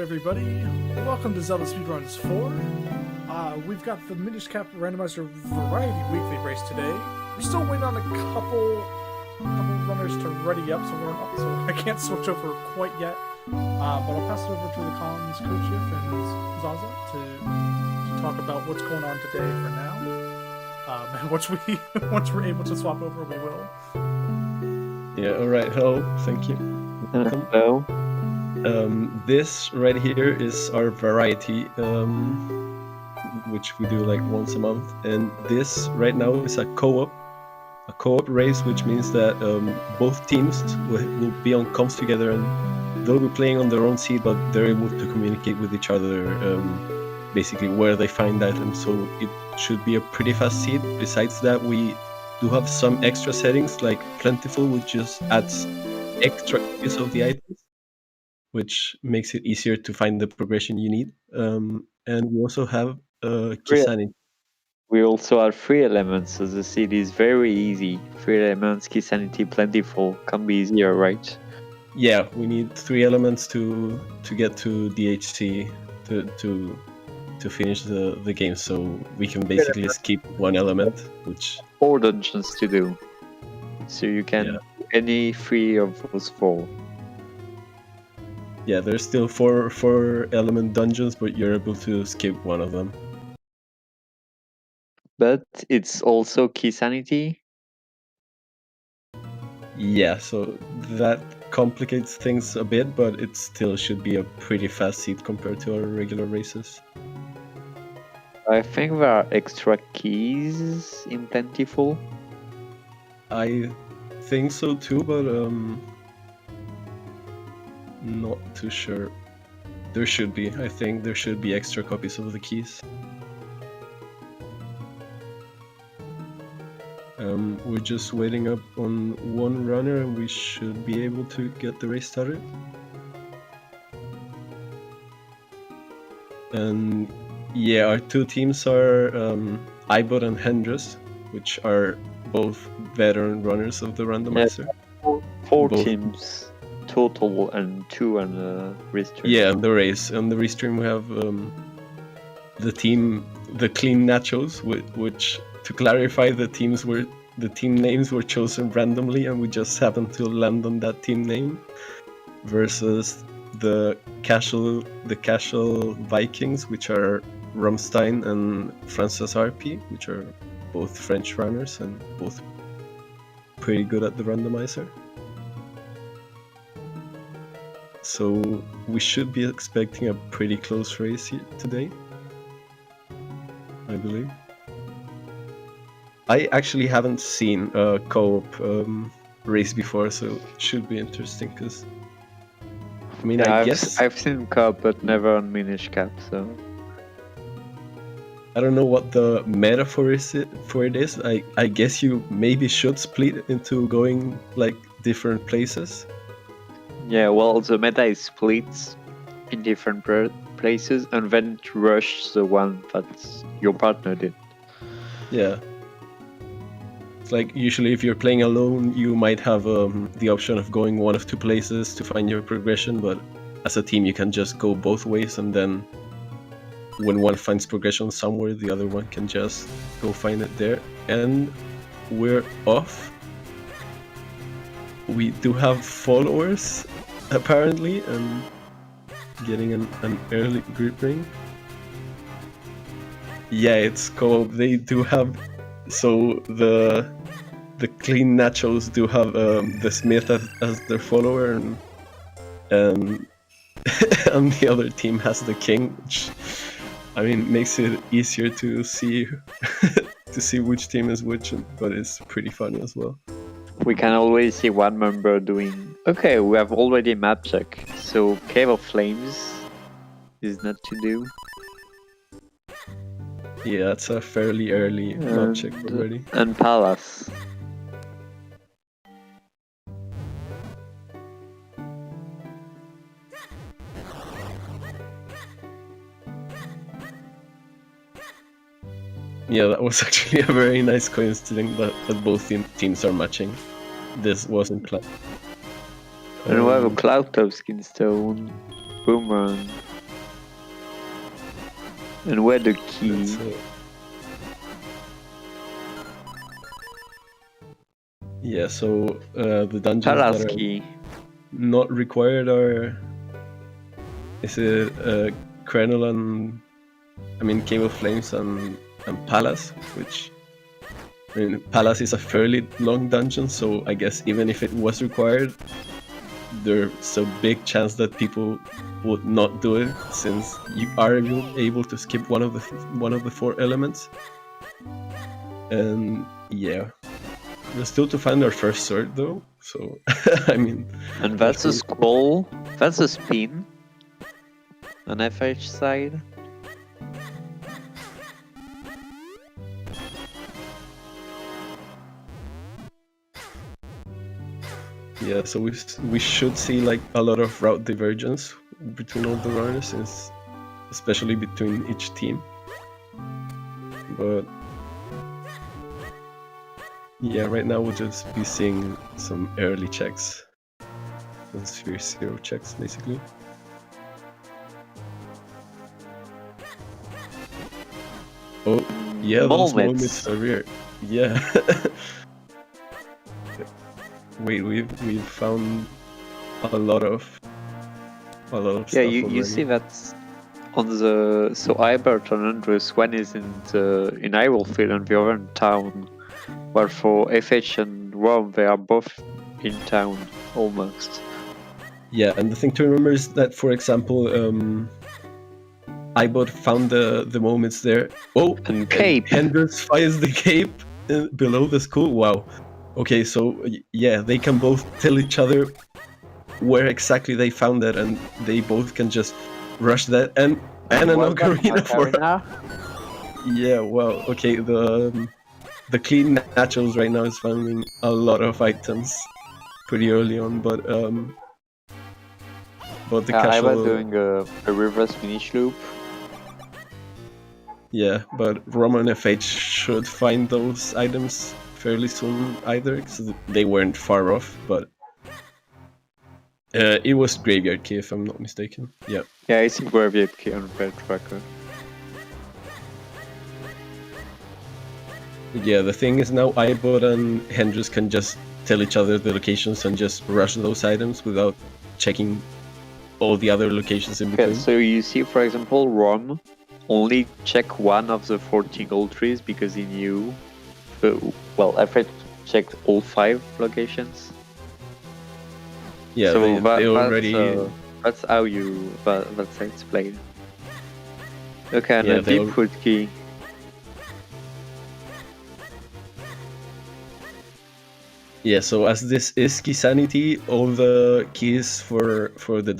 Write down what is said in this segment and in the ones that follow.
everybody. Welcome to ZeldaSpeedRuns 4. We've got the Minish Randomizer Variety Weekly race today. We're still waiting on a couple runners to ready up, so I can't switch over quite yet. But I'll pass it over to the comms coach and Zaza to talk about what's going on today for now. And once we're able to swap over, we will. Yeah. All right. Hello. Thank you. Welcome. Hello. This right here is our variety, which we do like once a month, and this right now is a co-op race, which means that both teams will be on comms together, and they'll be playing on their own seed, but they're able to communicate with each other, basically where they find items. So it should be a pretty fast seed. Besides that, we do have some extra settings like plentiful, which just adds extra use of the items, which makes it easier to find the progression you need. And we also have key sanity. We also have 3 elements, so the seed is very easy. 3 elements, key sanity, plentiful, can be easier, right? Yeah, we need 3 elements to get to DHC to finish the game, so we can basically skip 1 element, which 4 dungeons to do, so you can do any 3 of those 4. Yeah, there's still 4 element dungeons, but you're able to skip 1 of them. But it's also key sanity? Yeah, so that complicates things a bit, but it still should be a pretty fast seed compared to our regular races. I think there are extra keys in plentiful. I think so too, but not too sure. There should be. I think there should be extra copies of the keys. We're just waiting up on 1 runner, and we should be able to get the race started. And yeah, our 2 teams are Ibot and Hendras, which are both veteran runners of the randomizer. Yeah, 4 teams total and 2 on the restream. Yeah, the race. On the restream we have the Clean Nachos, which, to clarify, the team names were chosen randomly, and we just happened to land on that team name, versus the casual Vikings, which are Rumstein and Francis RP, which are both French runners and both pretty good at the randomizer. So we should be expecting a pretty close race here today, I believe. I actually haven't seen a co-op race before, so it should be interesting, because I mean, yeah, I guess I've seen Cup, but never on Minish Cap, so I don't know what the meta for it is. I guess you maybe should split into going like different places. Yeah, well, the meta is split in different places, and then rush the one that your partner did. Yeah. It's like usually if you're playing alone, you might have the option of going one of 2 places to find your progression, but as a team you can just go both ways, and then when one finds progression somewhere, the other one can just go find it there. And we're off. We do have followers, apparently, and getting an early grip ring. Yeah, it's co-op. They do have, so the Clean Nachos do have the Smith as their follower, and and the other team has the King, which, I mean, makes it easier to see which team is which, but it's pretty funny as well. We can always see one member doing... Okay, we have already map check, so Cave of Flames is not to do. Yeah, it's a fairly early map check already. And Palace. Yeah, that was actually a very nice coincidence that both teams are matching. This wasn't planned. And we have a Cloud Top Skin Stone, Boomerang, And where the key? Yeah, so the dungeons Palace that are key. not required are... Is it Crenel and... I mean, Cave of Flames and Palace, which... I mean, Palace is a fairly long dungeon, so I guess even if it was required, there's a big chance that people would not do it, since you are able to skip one of the 4 elements. And yeah, we're still to find our first sword though, so I mean... And that's a scroll, that's a spin on FH side. Yeah, so we should see like a lot of route divergence between all the runners, since especially between each team. But yeah, right now we'll just be seeing some early checks, some sphere 0 checks basically. Oh yeah, those moments are rare. Yeah. Wait, we've found a lot of stuff. Yeah, you see that on the... So Ibert and Andrews, one is in Irofield and the other in town. While for FH and Rome, they are both in town, almost. Yeah, and the thing to remember is that, for example, Ibot found the moments there. Oh, and Cape. Hendrix finds the cape below the school. Wow. Okay, so yeah, they can both tell each other where exactly they found it, and they both can just rush that and an ocarina for... Yeah, well, okay, the clean naturals right now is finding a lot of items pretty early on, but the casual... I was doing a reverse Minish loop. Yeah, but Roman FH should find those items fairly soon either, because they weren't far off, but it was Graveyard Key if I'm not mistaken. Yeah. Yeah, it's Graveyard Key on Red Tracker. Yeah, the thing is now Ibot and Hendrix can just tell each other the locations and just rush those items without checking all the other locations in between. Okay, so you see, for example, Rom only check one of the 14 gold trees because he knew... well, Alfred checked all 5 locations. Yeah, so they already... that's how you... that's how it's played. Okay, and a Deepwood key. Yeah, so as this is Key Sanity, all the keys for the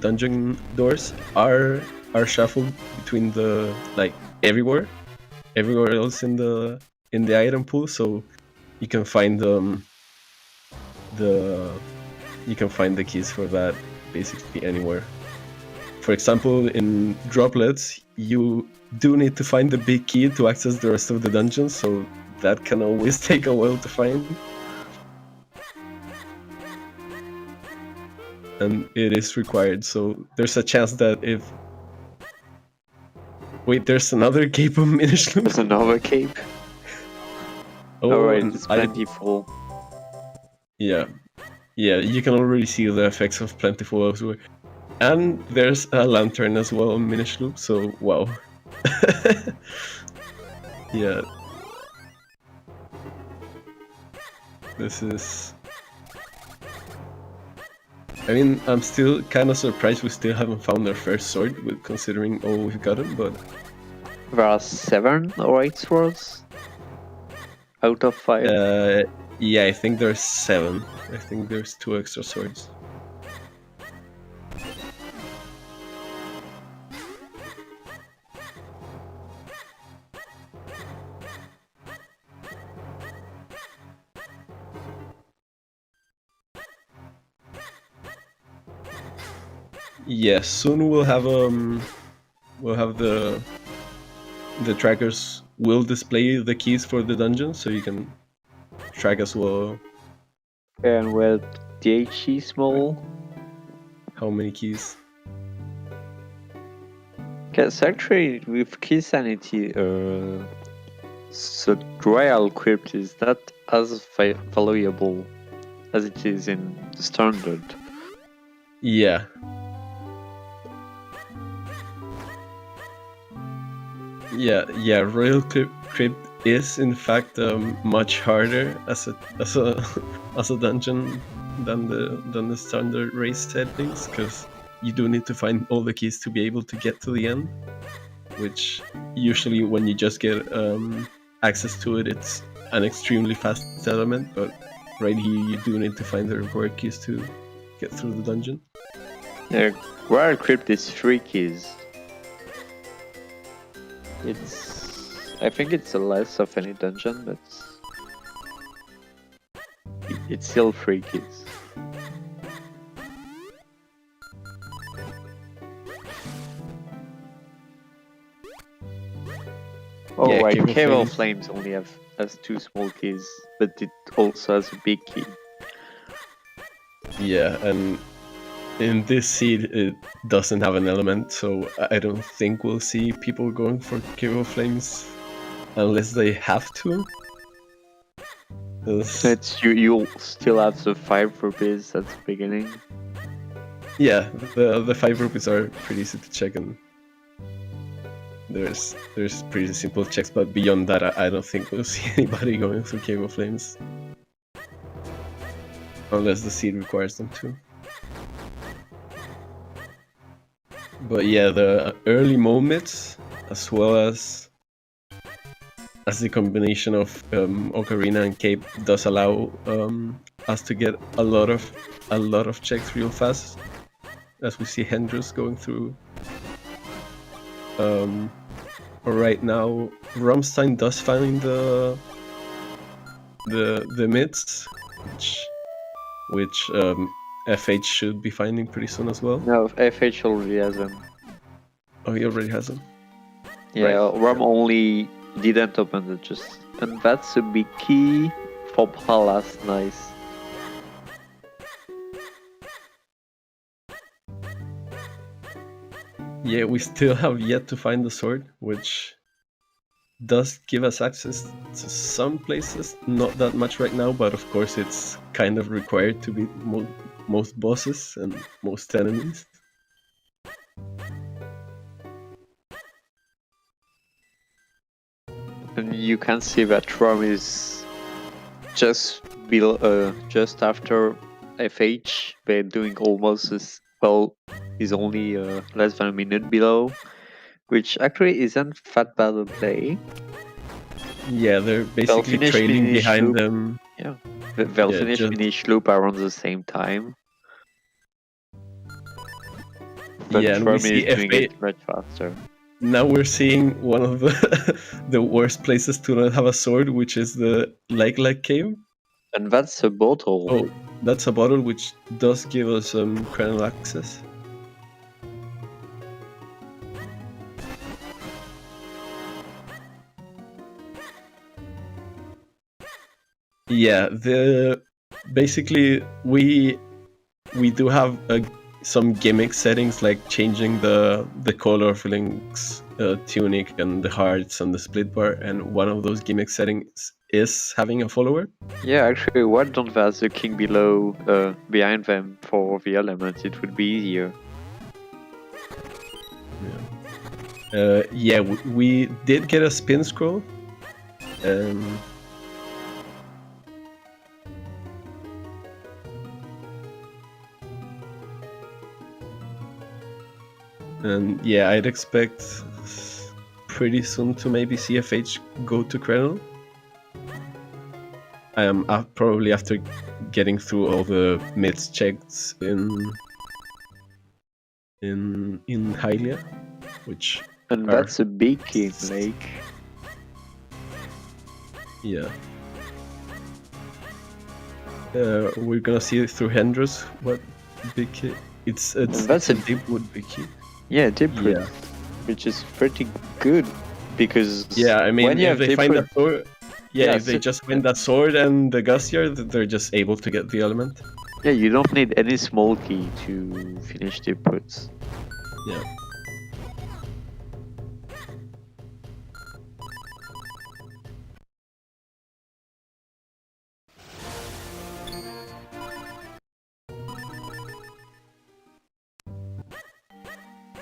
dungeon doors are shuffled between the everywhere else in the item pool, so you can find the keys for that basically anywhere. For example, in droplets, you do need to find the big key to access the rest of the dungeon, so that can always take a while to find. And it is required, so there's a chance that if... Wait, there's another cape of Minish Loop? There's another cape? Oh, alright, it's plentiful. Yeah, you can already see the effects of plentiful elsewhere. And there's a lantern as well on Minish Loop, so wow. Yeah. This is... I mean, I'm still kind of surprised we still haven't found our first sword, considering all we've gotten, but... There are 7 or 8 swords? Out of 5? Yeah, I think there's 7. I think there's 2 extra swords. Yeah, soon we'll have the trackers will display the keys for the dungeon, so you can track as well. And well, DHE small. How many keys? Because actually, with key sanity, the royal crypt is not as valuable as it is in standard. Yeah. Yeah. Royal Crypt is in fact much harder as a dungeon than the standard race settings, because you do need to find all the keys to be able to get to the end, which usually when you just get access to it, it's an extremely fast element, but right here you do need to find the required keys to get through the dungeon. Yeah, royal crypt is 3 keys. I think it's the less of any dungeon, but it's still 3 keys. Oh, Yeah, right, Cave of Cave of Flames. Flames only has 2 small keys, but it also has a big key. Yeah, and in this seed it doesn't have an element, so I don't think we'll see people going for Cave of Flames unless they have to. 'Cause, You'll still have the 5 rupees at the beginning. yeah, the 5 rupees are pretty easy to check, and there's pretty simple checks, but beyond that I don't think we'll see anybody going through Cave of Flames unless the seed requires them to. But yeah, the early moments, as well as the combination of Ocarina and Cape, does allow us to get a lot of checks real fast, as we see Hendrus going through. Right now, Rumstein does find the mids, which FH should be finding pretty soon as well. No, FH already has them. Oh, he already has them. Yeah, Right. Rum only didn't open it just. And that's a big key for Palace, nice. Yeah, we still have yet to find the sword, which does give us access to some places, not that much right now, but of course it's kind of required to beat most bosses and most enemies. And you can see that Rum is just after FH. They're doing almost as well. He's only less than a minute below, which actually isn't that bad a play. Yeah, they're basically finish trailing Minish behind loop. them. Yeah, they'll Yeah, finish just- Minish loop around the same time. But Yeah, and we Rum see is doing FA. it much faster. Now we're seeing one of the worst places to not have a sword, which is the like cave. And that's a bottle. Oh, that's a bottle which does give us channel access. Yeah, basically we do have some gimmick settings, like changing the color of Link's tunic and the hearts and the split bar, and one of those gimmick settings is having a follower. Yeah, actually, why don't they have the king below, behind them for the element? It would be easier. Yeah, we did get a spin scroll. And yeah, I'd expect pretty soon to maybe see FH go to Krenel. Probably after getting through all the mids checks in Hylia, which And are- that's a big key, Lake. yeah. We're gonna see through Hendrus what big key. It's That's a a- deepwood big key. Yeah, Deep Root, Yeah. which is pretty good because Yeah, I mean, when you if have they Deep find Root, that sword, Yeah, if they so- just find that sword and the Gustyard, they're just able to get the element. yeah, you don't need any small key to finish Deep Roots. Yeah.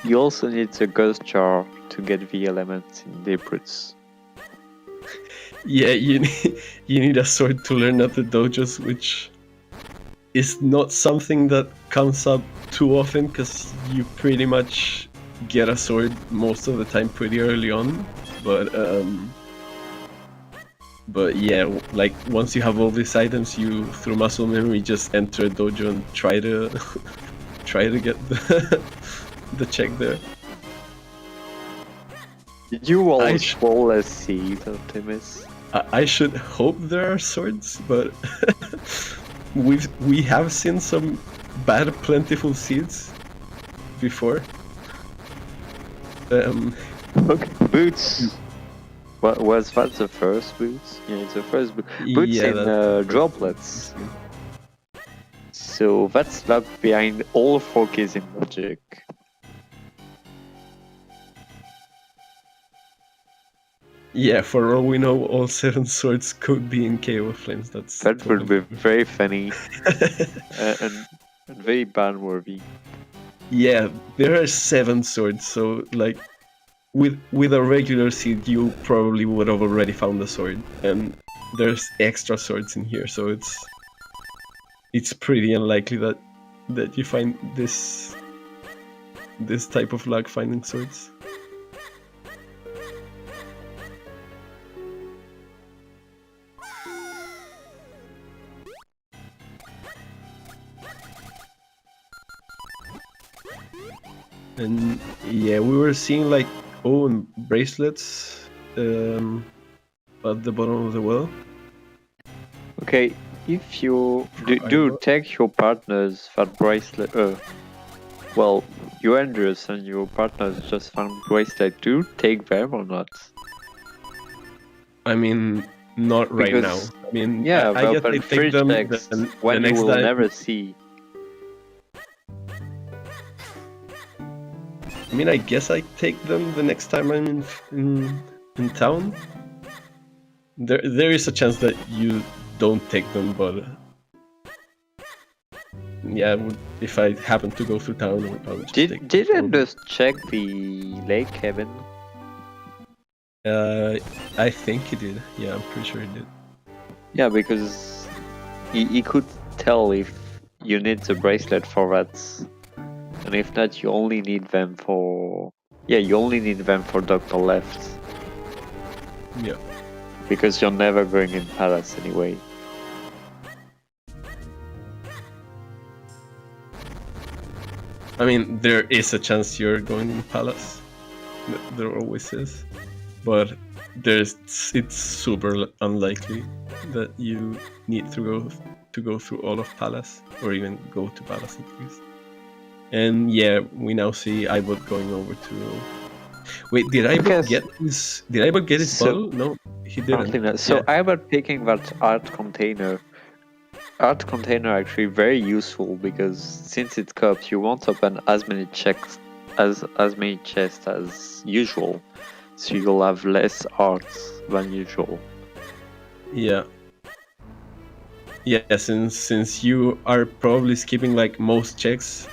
You also need the ghost jar to get the elements in the brutes. Yeah, you need a sword to learn at the dojos, which is not something that comes up too often, because you pretty much get a sword most of the time pretty early on. But yeah, like once you have all these items, you through muscle memory just enter a dojo and try to get the check there. Did you I always roll a seed, Optimus? I should hope there are swords, but we have seen some bad plentiful seeds before. Okay. Boots. What was that the first boots? Yeah, it's the first boots Yeah, in that's the first droplets. So that's luck behind all 4 keys in Logic. Yeah, for all we know, all 7 swords could be in KO Flames. That would be very funny and very ban-worthy. Yeah, there are 7 swords, so like with a regular seed, you probably would have already found a sword, and there's extra swords in here, so it's pretty unlikely that you find this type of luck finding swords. And yeah, we were seeing like and bracelets at the bottom of the well. Okay, if you do take your partners that bracelet, well, you Andrews and your partners just found bracelet, do take them or not? I mean, not right now. I mean, yeah, I guess they take them when you will never see. I mean, I guess I take them the next time I'm in town. There is a chance that you don't take them, but yeah, if I happen to go through town, I would just take them. Did I just check the lake cabin? I think he did. Yeah, I'm pretty sure he did. Yeah, because he could tell if you need the bracelet for that. And if not, you only need them for... Yeah, you only need them for Dr. Left. Yeah. Because you're never going in Palace anyway. I mean, there is a chance you're going in Palace. There always is. But it's super unlikely that you need to go through all of Palace, or even go to Palace at least. And yeah, we now see Ibot going over to... Wait, did Ibot get his... Did Ibot get his bottle? No, he didn't. So Ibot picking that art container. Art container actually very useful, because since it's cups, you won't open as many chests as usual. So you'll have less arts than usual. Yeah. Yeah, since you are probably skipping like most checks,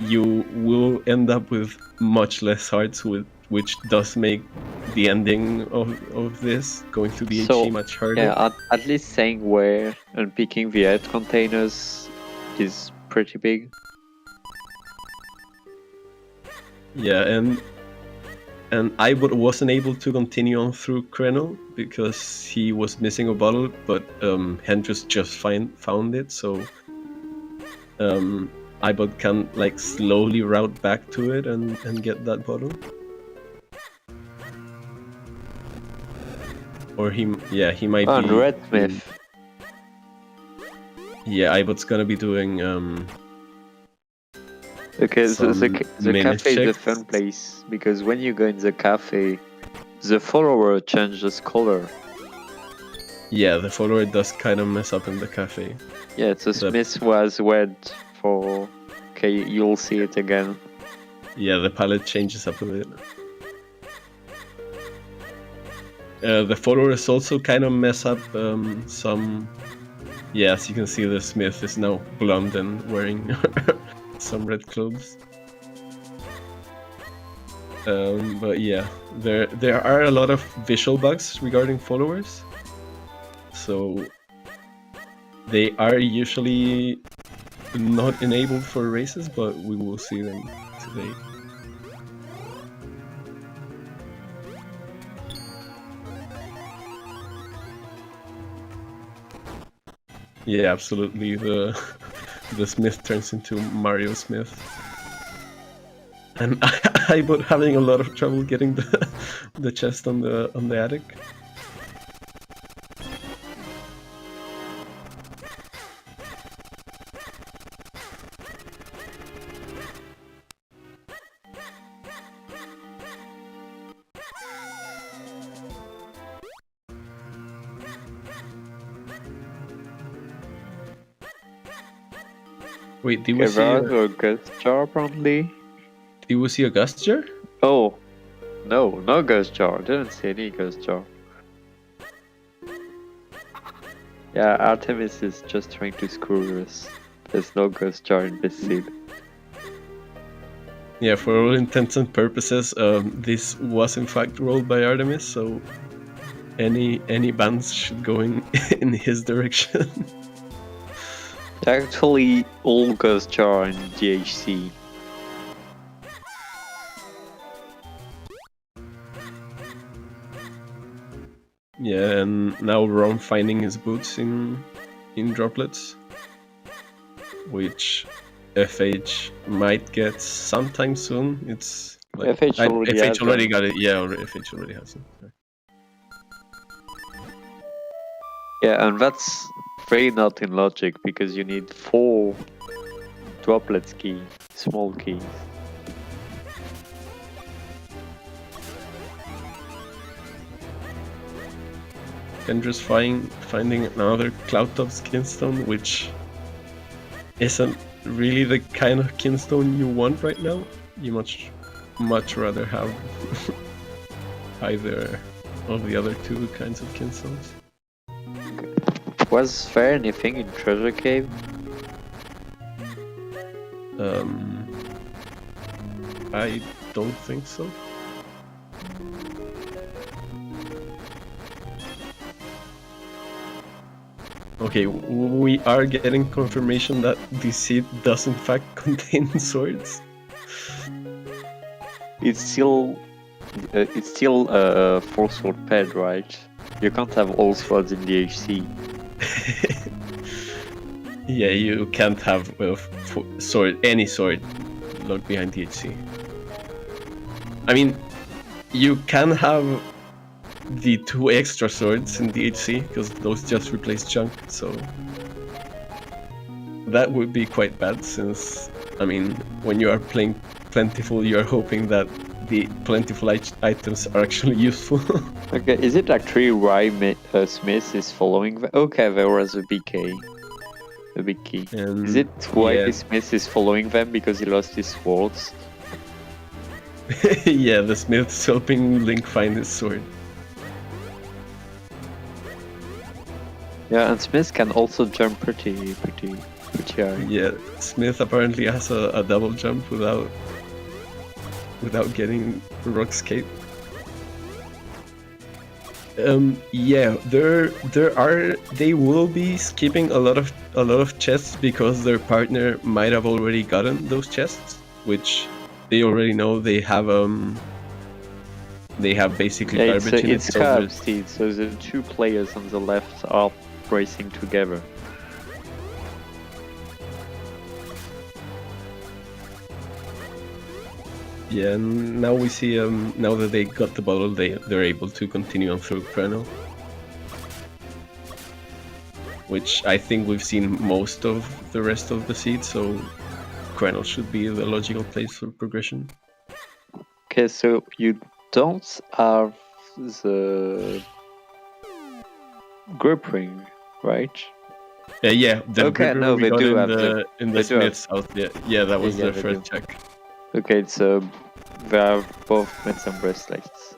you will end up with much less hearts, which does make the ending of this, going through the HE, much harder. Yeah, at least saying where and picking the head containers is pretty big. Yeah, and Ibot wasn't able to continue on through Krenel because he was missing a bottle, but Hendrix just found it, so Ibot can like slowly route back to it and get that bottle. Or he might be... Redsmith. Yeah, Ibot's gonna be doing Okay, so the cafe is a checks. fun place, because when you go in the cafe, the follower changes color. Yeah, the follower does kind of mess up in the cafe. Yeah, so Smith was red for... Okay, you'll see it again. Yeah, the palette changes up a bit. The followers also kind of mess up some... Yeah, as you can see, the Smith is now blonde and wearing some red clothes. But yeah, there are a lot of visual bugs regarding followers, so they are usually not enabled for races, but we will see them today. Yeah, absolutely. The Smith turns into Mario Smith, and I was having a lot of trouble getting the chest on the attic. Wait, did we see a ghost jar apparently? Did we see a ghost jar? Oh, no ghost jar. Didn't see any ghost jar. Yeah, Artemis is just trying to screw us. There's no ghost jar in this seed. Yeah, for all intents and purposes, this was in fact rolled by Artemis, so any bans should go in his direction. Actually, all ghost jar in DHC. Yeah, and now Ron finding his boots in droplets, which FH might get sometime soon. It's like FH already got it. Yeah, FH already has it. Yeah, and that's very not in logic because you need 4 droplets key, small keys. Kendra's finding another Cloudtop skinstone, which isn't really the kind of kinstone you want right now. You much rather have either of the other 2 kinds of kinstones. Was there anything in Treasure Cave? I don't think so. Okay, we are getting confirmation that this seed does in fact contain swords. It's still a 4-sword ped, right? You can't have all swords in DHC. Yeah, you can't have any sword locked behind DHC. I mean, you can have the 2 extra swords in DHC, because those just replace chunk, so that would be quite bad, since, I mean, when you are playing Plentiful, you are hoping that the Plentiful items are actually useful. Okay, is it actually why Smith is following them? Okay, there was a BK. The big key. Is it why Smith is following them because he lost his swords? Yeah, the Smith's helping Link find his sword. Yeah, and Smith can also jump pretty high. Yeah, Smith apparently has a double jump without getting Rock's cape. Yeah, they will be skipping a lot of chests because their partner might have already gotten those chests, which they already know they have basically garbage in it. It's curved seed, so the 2 players on the left are racing together. Yeah, and now we see now that they got the bottle, they're able to continue on through Chrono, which I think we've seen most of the rest of the seed, so Chrono should be the logical place for progression. Okay, so you don't have the grip ring, right? Yeah, the okay, no, they do have in the Smith's house. Yeah, that was the first check. Okay, so they have both mitts and bracelets.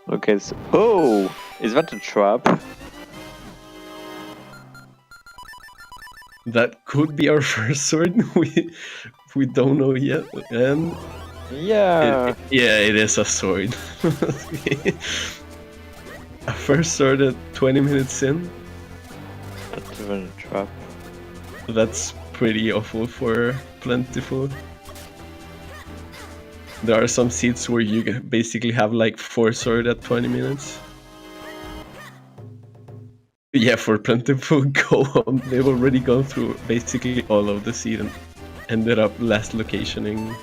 Okay, so oh, is that a trap? That could be our first sword. We don't know yet, and Yeah. it is a sword. A first sword at 20 minutes in. Not even a trap. That's pretty awful for Plentiful. There are some seats where you basically have like 4 sword at 20 minutes. Yeah, for Plentiful go on, they've already gone through basically all of the seed and ended up last locationing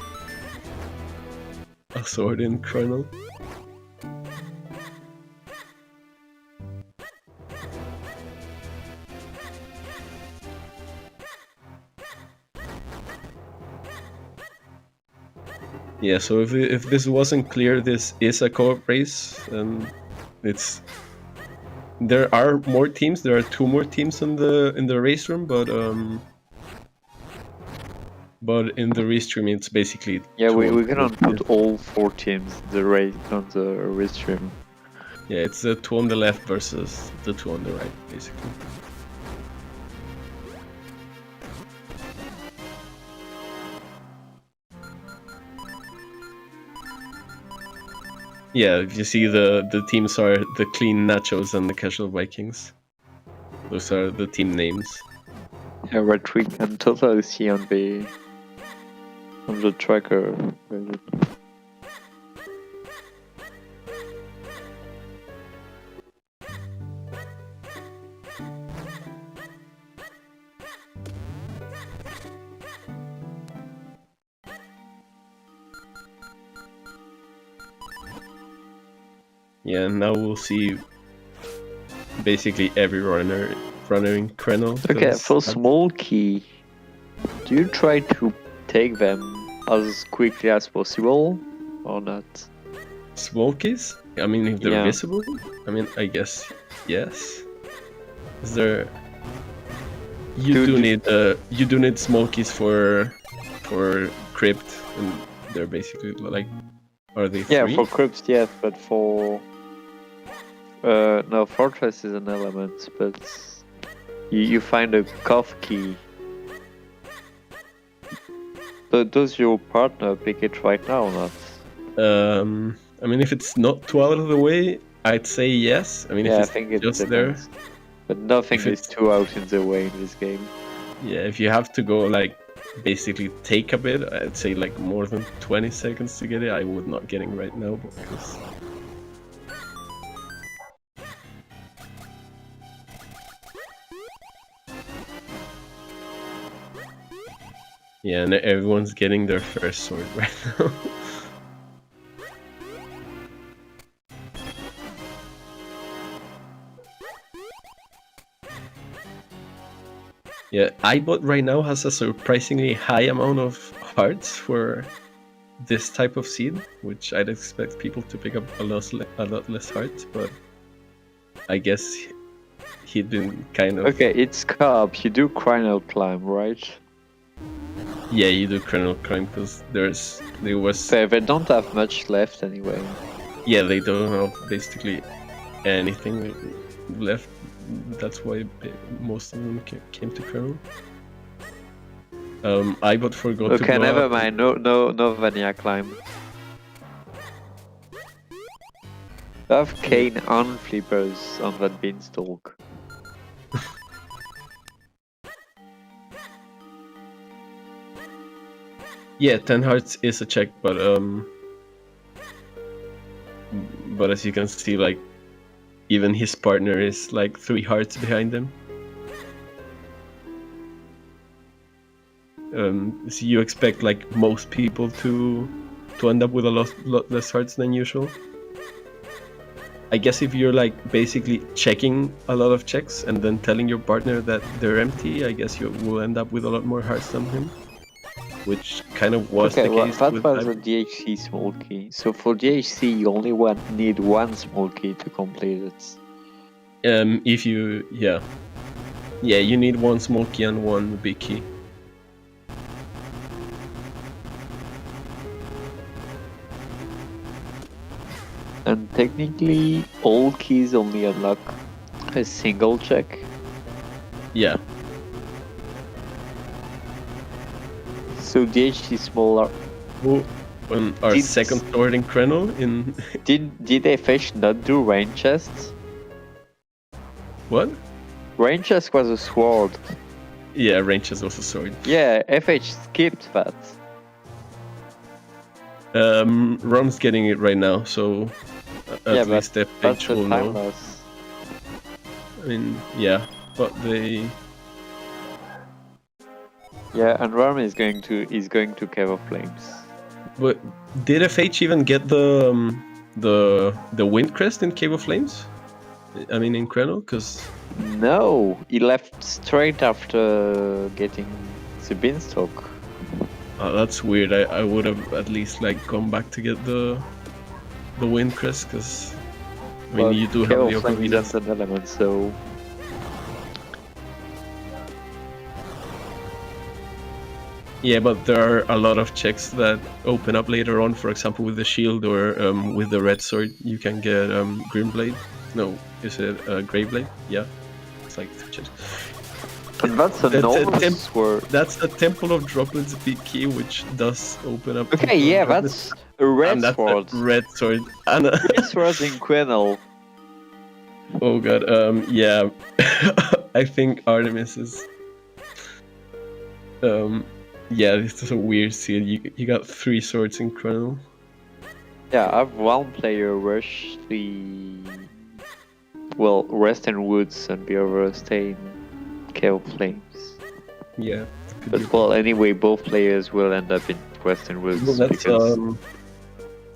a sword in Chronal. Yeah, so if this wasn't clear, this is a co-op race, and there are more teams. There are 2 more teams in the race room, but in the restream it's basically Yeah, 2 we on cannot the put all 4 teams the race on the restream. Yeah, it's the 2 on the left versus the 2 on the right, basically. Yeah, if you see the teams are the Clean Nachos and the Casual Vikings. Those are the team names. Yeah, what we can totally see on the tracker. Yeah, now we'll see basically every runner in Chronal. Okay, for small key, do you try to take them as quickly as possible or not? Smokies? I mean, if they're Yeah. visible? I mean, I guess yes. Is there? You do need smokies for crypt, and they're basically like, are they 3? Yeah, for crypts, yes, but for no, fortress is an element, but you find a cuff key. But does your partner pick it right now or not? I mean, if it's not too out of the way, I'd say yes. I mean, Yeah, I if think it's it just depends. But nothing If is it's- too out in the way in this game. yeah, if you have to go like basically take a bit, I'd say like more than 20 seconds to get it. I would not get it right now because. Yeah, and everyone's getting their first sword right now. Yeah, iBot right now has a surprisingly high amount of hearts for this type of seed, which I'd expect people to pick up a lot less hearts, but I guess he didn't kind of... Okay, it's carb. You do Cranial Climb, right? Yeah, you do Chronal Crime because there was... Fair, they don't have much left anyway. Yeah, they don't have basically anything left. That's why most of them came to Chronal. iBot forgot to Okay, blow never up. mind. No Vanilla Climb. I have cane and flippers on that beanstalk. Yeah, 10 hearts is a check, but as you can see, like even his partner is like 3 hearts behind him. So you expect like most people to end up with a lot less hearts than usual. I guess if you're like basically checking a lot of checks and then telling your partner that they're empty, I guess you will end up with a lot more hearts than him. Which kind of was Okay, the well, case that with was a DHC small key. So for DHC, you only need 1 small key to complete it. if you yeah, you need 1 small key and 1 big key. And technically, all keys only unlock a single check. Yeah. So So DH is smaller. Oh, on our Did- second sword in Krenel in Did FH not do rain chests? what? Rain chest was a sword. Yeah, ranges was a sword. Yeah, FH skipped that. Rom's getting it right now, so at least the That's page the will time know. loss. I mean, yeah, but they. Yeah, and Ram is going to Cave of Flames. But did FH even get the wind crest in Cave of Flames? I mean, in Krenel, because No, he left straight after getting the beanstalk. that's weird. I would have at least like gone back to get the wind crest, because I mean, Well, you do have Cave the of Flames ocarina. is an element, so Yeah, but there are a lot of checks that open up later on. For example, with the shield or with the red sword, you can get green blade. No, is it gray blade? Yeah, it's like 3 checks. and that's a That's a normal sword. That's the Temple of Droplets big key, which does open up. Okay, Temple of yeah, Droplets. that's a red And that's sword. a red sword. And Red sword in Quenel. oh god, yeah, I think Artemis is. Yeah, this is a weird seal. You got 3 swords in Chrono. Yeah, I have one player rush the Western Woods and the other stay in Cave of Flames. Yeah. But well, anyway, both players will end up in Western Woods Well, that's because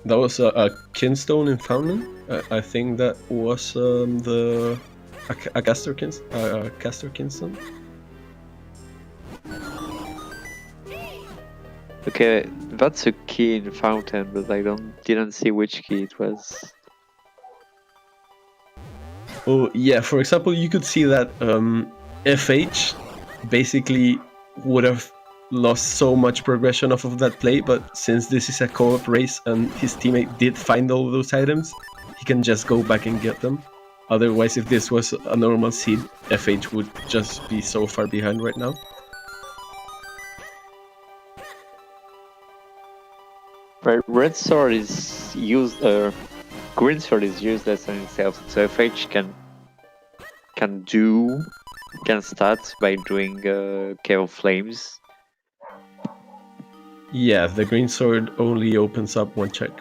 that was a kinstone in Fountain. I think that was a caster kinstone. okay, that's a key in Fountain, but I didn't see which key it was. Oh yeah, for example, you could see that FH basically would have lost so much progression off of that play, but since this is a co-op race and his teammate did find all those items, he can just go back and get them. Otherwise, if this was a normal seed, FH would just be so far behind right now. Right, red sword is used, green sword is useless in itself, so FH can start by doing Cave of Flames. Yeah, the green sword only opens up 1 check.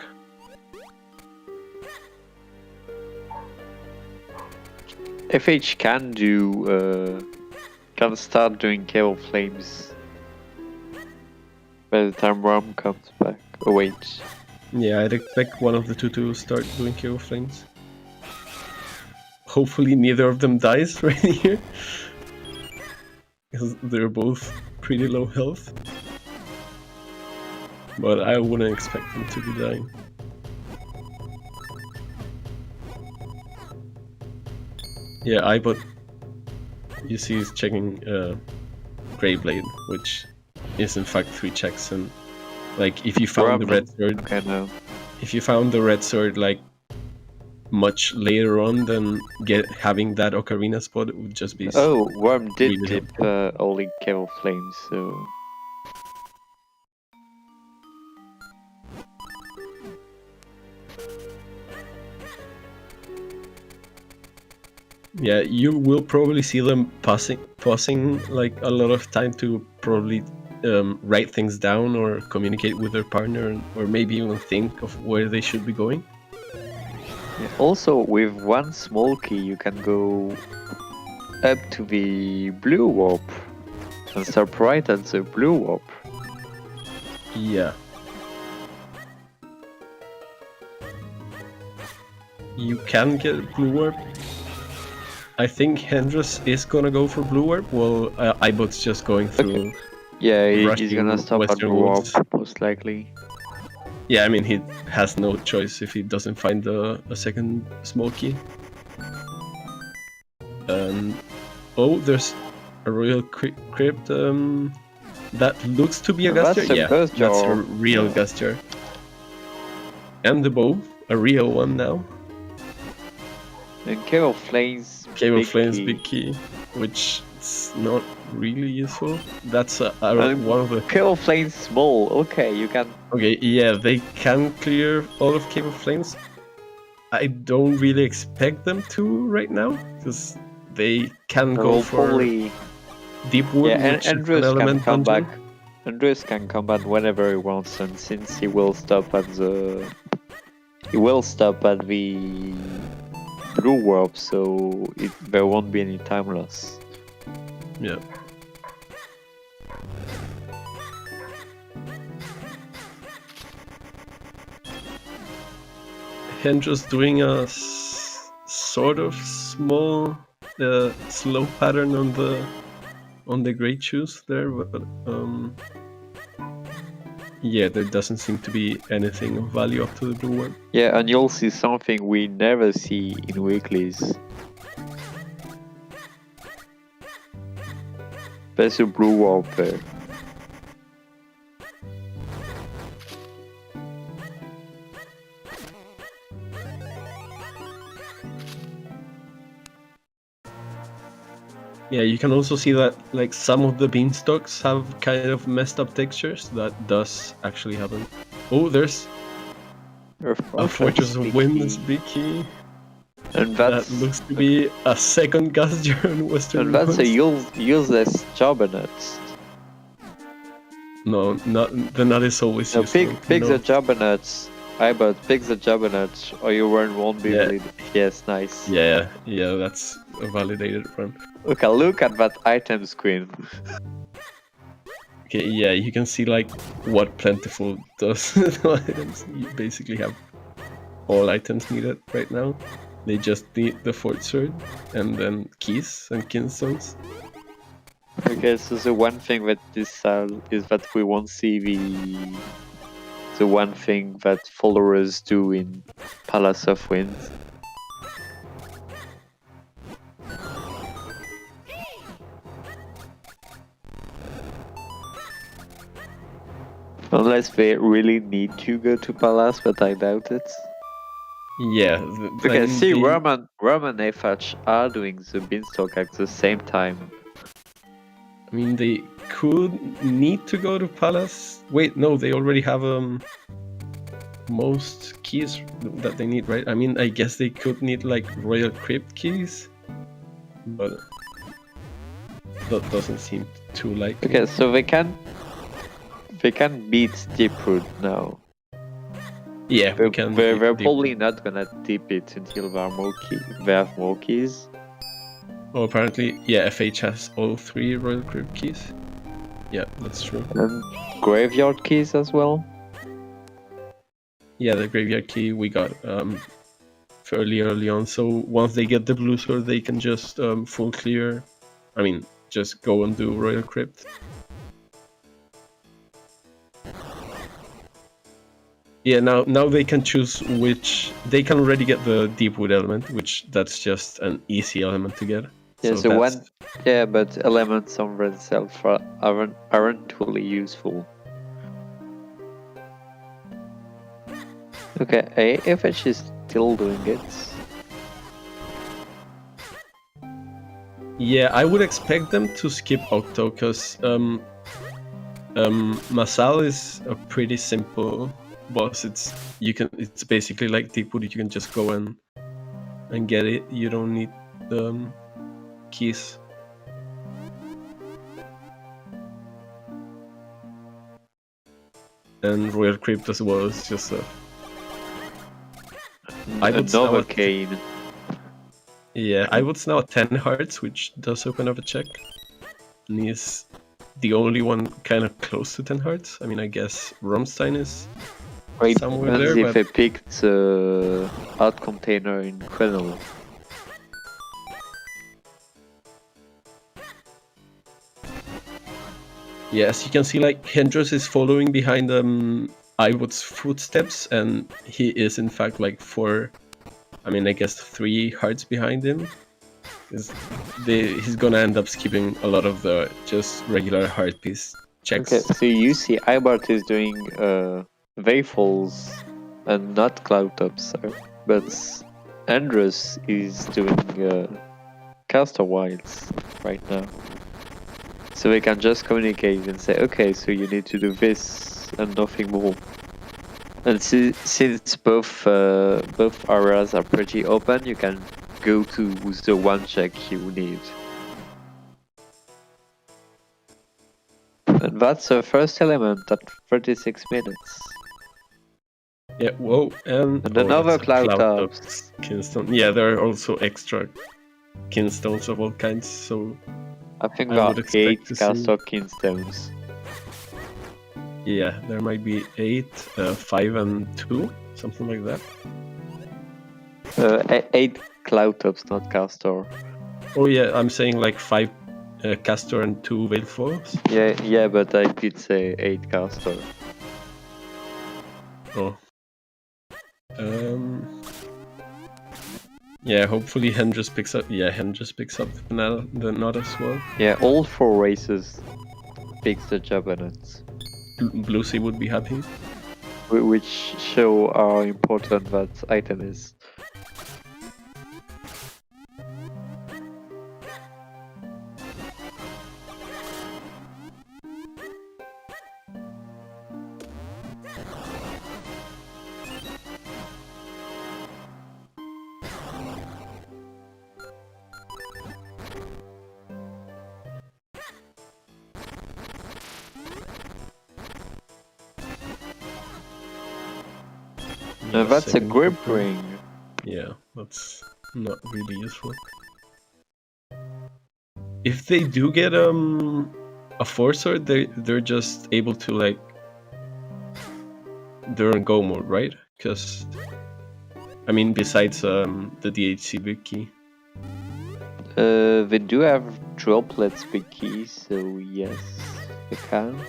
FH can start doing Cave of Flames by the time Ram comes back. Oh wait. Yeah, I'd expect one of the two to start doing Cave of Flames. Hopefully neither of them dies right here. Because they're both pretty low health. But I wouldn't expect them to be dying. Yeah, but you see he's checking Grey Blade, which is in fact 3 checks, and like if you found the red sword, Okay, no. if you found the red sword like much later on, then having that ocarina spot, it would just be. Oh, Worm did really dip only Cave of Flames, so. Yeah, you will probably see them pausing like a lot of time to probably write things down or communicate with their partner, or maybe even think of where they should be going. Yeah, also, with one small key, you can go up to the blue warp and stop right at the blue warp. Yeah. You can get blue warp. I think Hendros is gonna go for blue warp, while Ibot's just going through. Yeah, he's rushing gonna stop at Western blue warp, Woods. most likely. Yeah, I mean, he has no choice if he doesn't find a second small key. Oh, there's a royal crypt that looks to be a That's Gusture. a Yeah, Gust that's a Jar. real Yeah. Gusture. And the bow, a real one now. And Cave of Flames. Cave of big Flames key. big key, which it's not really useful. That's And one of the... Cave of Flames small. Okay, you can. Okay, yeah, they can clear all of Cave of Flames. I don't really expect them to right now, because they can go Well, for probably. Deep Wood, Yeah, which is an Andrews can element come dungeon. back. Andrews can come back whenever he wants, and since he will stop at the blue warp, so there won't be any time loss. Yeah. Hendra's doing a sort of small slow pattern on the great shoes there, but yeah, there doesn't seem to be anything of value up to the blue one. Yeah, and you'll see something we never see in weeklies. There's a blue warp there. Yeah, you can also see that like some of the beanstalks have kind of messed up textures. That does actually happen. Oh, there's a Fortress of Wind's big key. And That looks to be a second gas jar in Western and that's a Ruins. useless Jabbernet. No, the nut is always No, useful. pick No. the Jabbernet. But pick the Jabbernet, or your run won't be Yeah. valid. Yes, nice. Yeah, that's a validated run. Okay, look at that item screen. Okay, yeah, you can see like what plentiful does the items. You basically have all items needed right now. They just need the fort sword and then keys and kinstones. Okay, so the one thing that this is that we won't see the one thing that followers do in Palace of Wind. Unless they really need to go to Palace, but I doubt it. Yeah. Okay, see, Roman and FH are doing the beanstalk at the same time. I mean, they could need to go to Palace. Wait, no, they already have most keys that they need, right? I mean, I guess they could need like Royal Crypt keys, but that doesn't seem too likely. Okay, so they can beat Deeproot now. Yeah, we can. They're probably not gonna tip it until they have more keys. Oh, apparently, yeah, FH has all 3 Royal Crypt keys. Yeah, that's true. And graveyard keys as well. Yeah, the graveyard key we got fairly early on. So once they get the blue sword, they can just full clear. I mean, just go and do Royal Crypt. Yeah, now they can choose which. They can already get the Deepwood element, which that's just an easy element to get. Yeah, so so that's... one. Yeah, but elements on themselves aren't really useful. Okay, AFH is still doing it. Yeah, I would expect them to skip Octo, because Masal is a pretty simple boss. It's basically like Deepwood. You can just go and get it. You don't need the keys. And Royal Crypt as well is just a... I would Another snap cane. Yeah, I would now 10 hearts, which does open up a check. And he's the only one kind of close to 10 hearts. I mean, I guess Romstein is Wait, somewhere depends there, if but... I picked art container in Quenel. Yes, you can see like Hendros is following behind Iwood's footsteps, and he is in fact like 4, I mean, I guess 3 hearts behind him. He's gonna end up skipping a lot of the just regular heart piece checks. Okay, so you see Ibart is doing Vayfalls and not Cloud Tops, but Andrus is doing caster wilds right now. So we can just communicate and say, okay, so you need to do this and nothing more. And since both areas are pretty open, you can go to the one check you need. And that's the first element at 36 minutes. Yeah, whoa, and another that's a cloud of tops. kinstone. Yeah, there are also extra kinstones of all kinds, so I think I there are would expect 8 to see- caster kinstones. yeah, there might be 8, 5 and 2, something like that. 8 cloud tops, not caster. Oh yeah, I'm saying like 5 caster and 2 veil foils. Yeah, but I did say 8 caster. Oh. Yeah, hopefully Hen just picks up. Yeah, Hen just picks up the knot as well. Yeah, all 4 races picks the Javanets, Blue Sea would be happy. which show how important that item is. Yeah, That's a second grip grip ring. ring. Yeah, that's not really useful. If they do get a 4-sword, they're just able to like they're in go mode, right? Because I mean, besides the DHC big key. They do have droplets big keys, so yes, they can.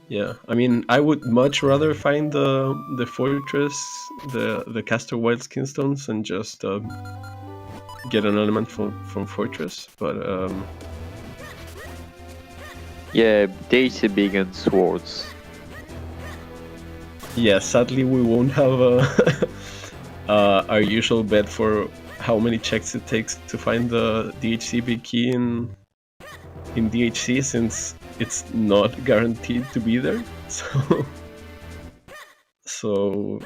Yeah, I mean, I would much rather find the fortress, the caster wild skinstones, and just get an element from fortress. But Yeah, DHC big and swords. yeah, sadly we won't have our usual bet for how many checks it takes to find the DHC big key in DHC, since it's not guaranteed to be there. So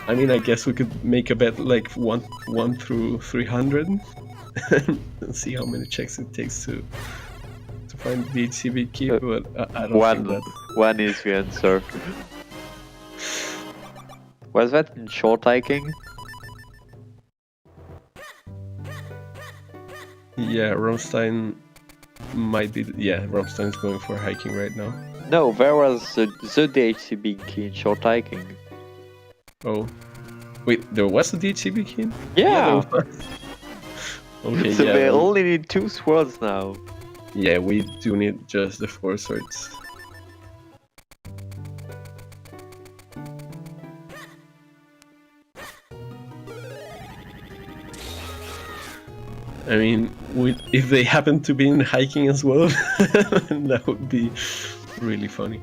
I mean, I guess we could make a bet like 1 through 300 and see how many checks it takes to find the DHC big key, but I don't think that. One is the answer. Was that in short hiking? Yeah, Rammstein might be. Yeah, Rammstein's going for hiking right now. No, there was the DHC big key in short hiking. Oh, wait, there was a DHC big key? Yeah! there was. Okay, So yeah. they well, only need 2 swords now. yeah, we do need just the 4 swords. I mean, if they happen to be in hiking as well, that would be really funny.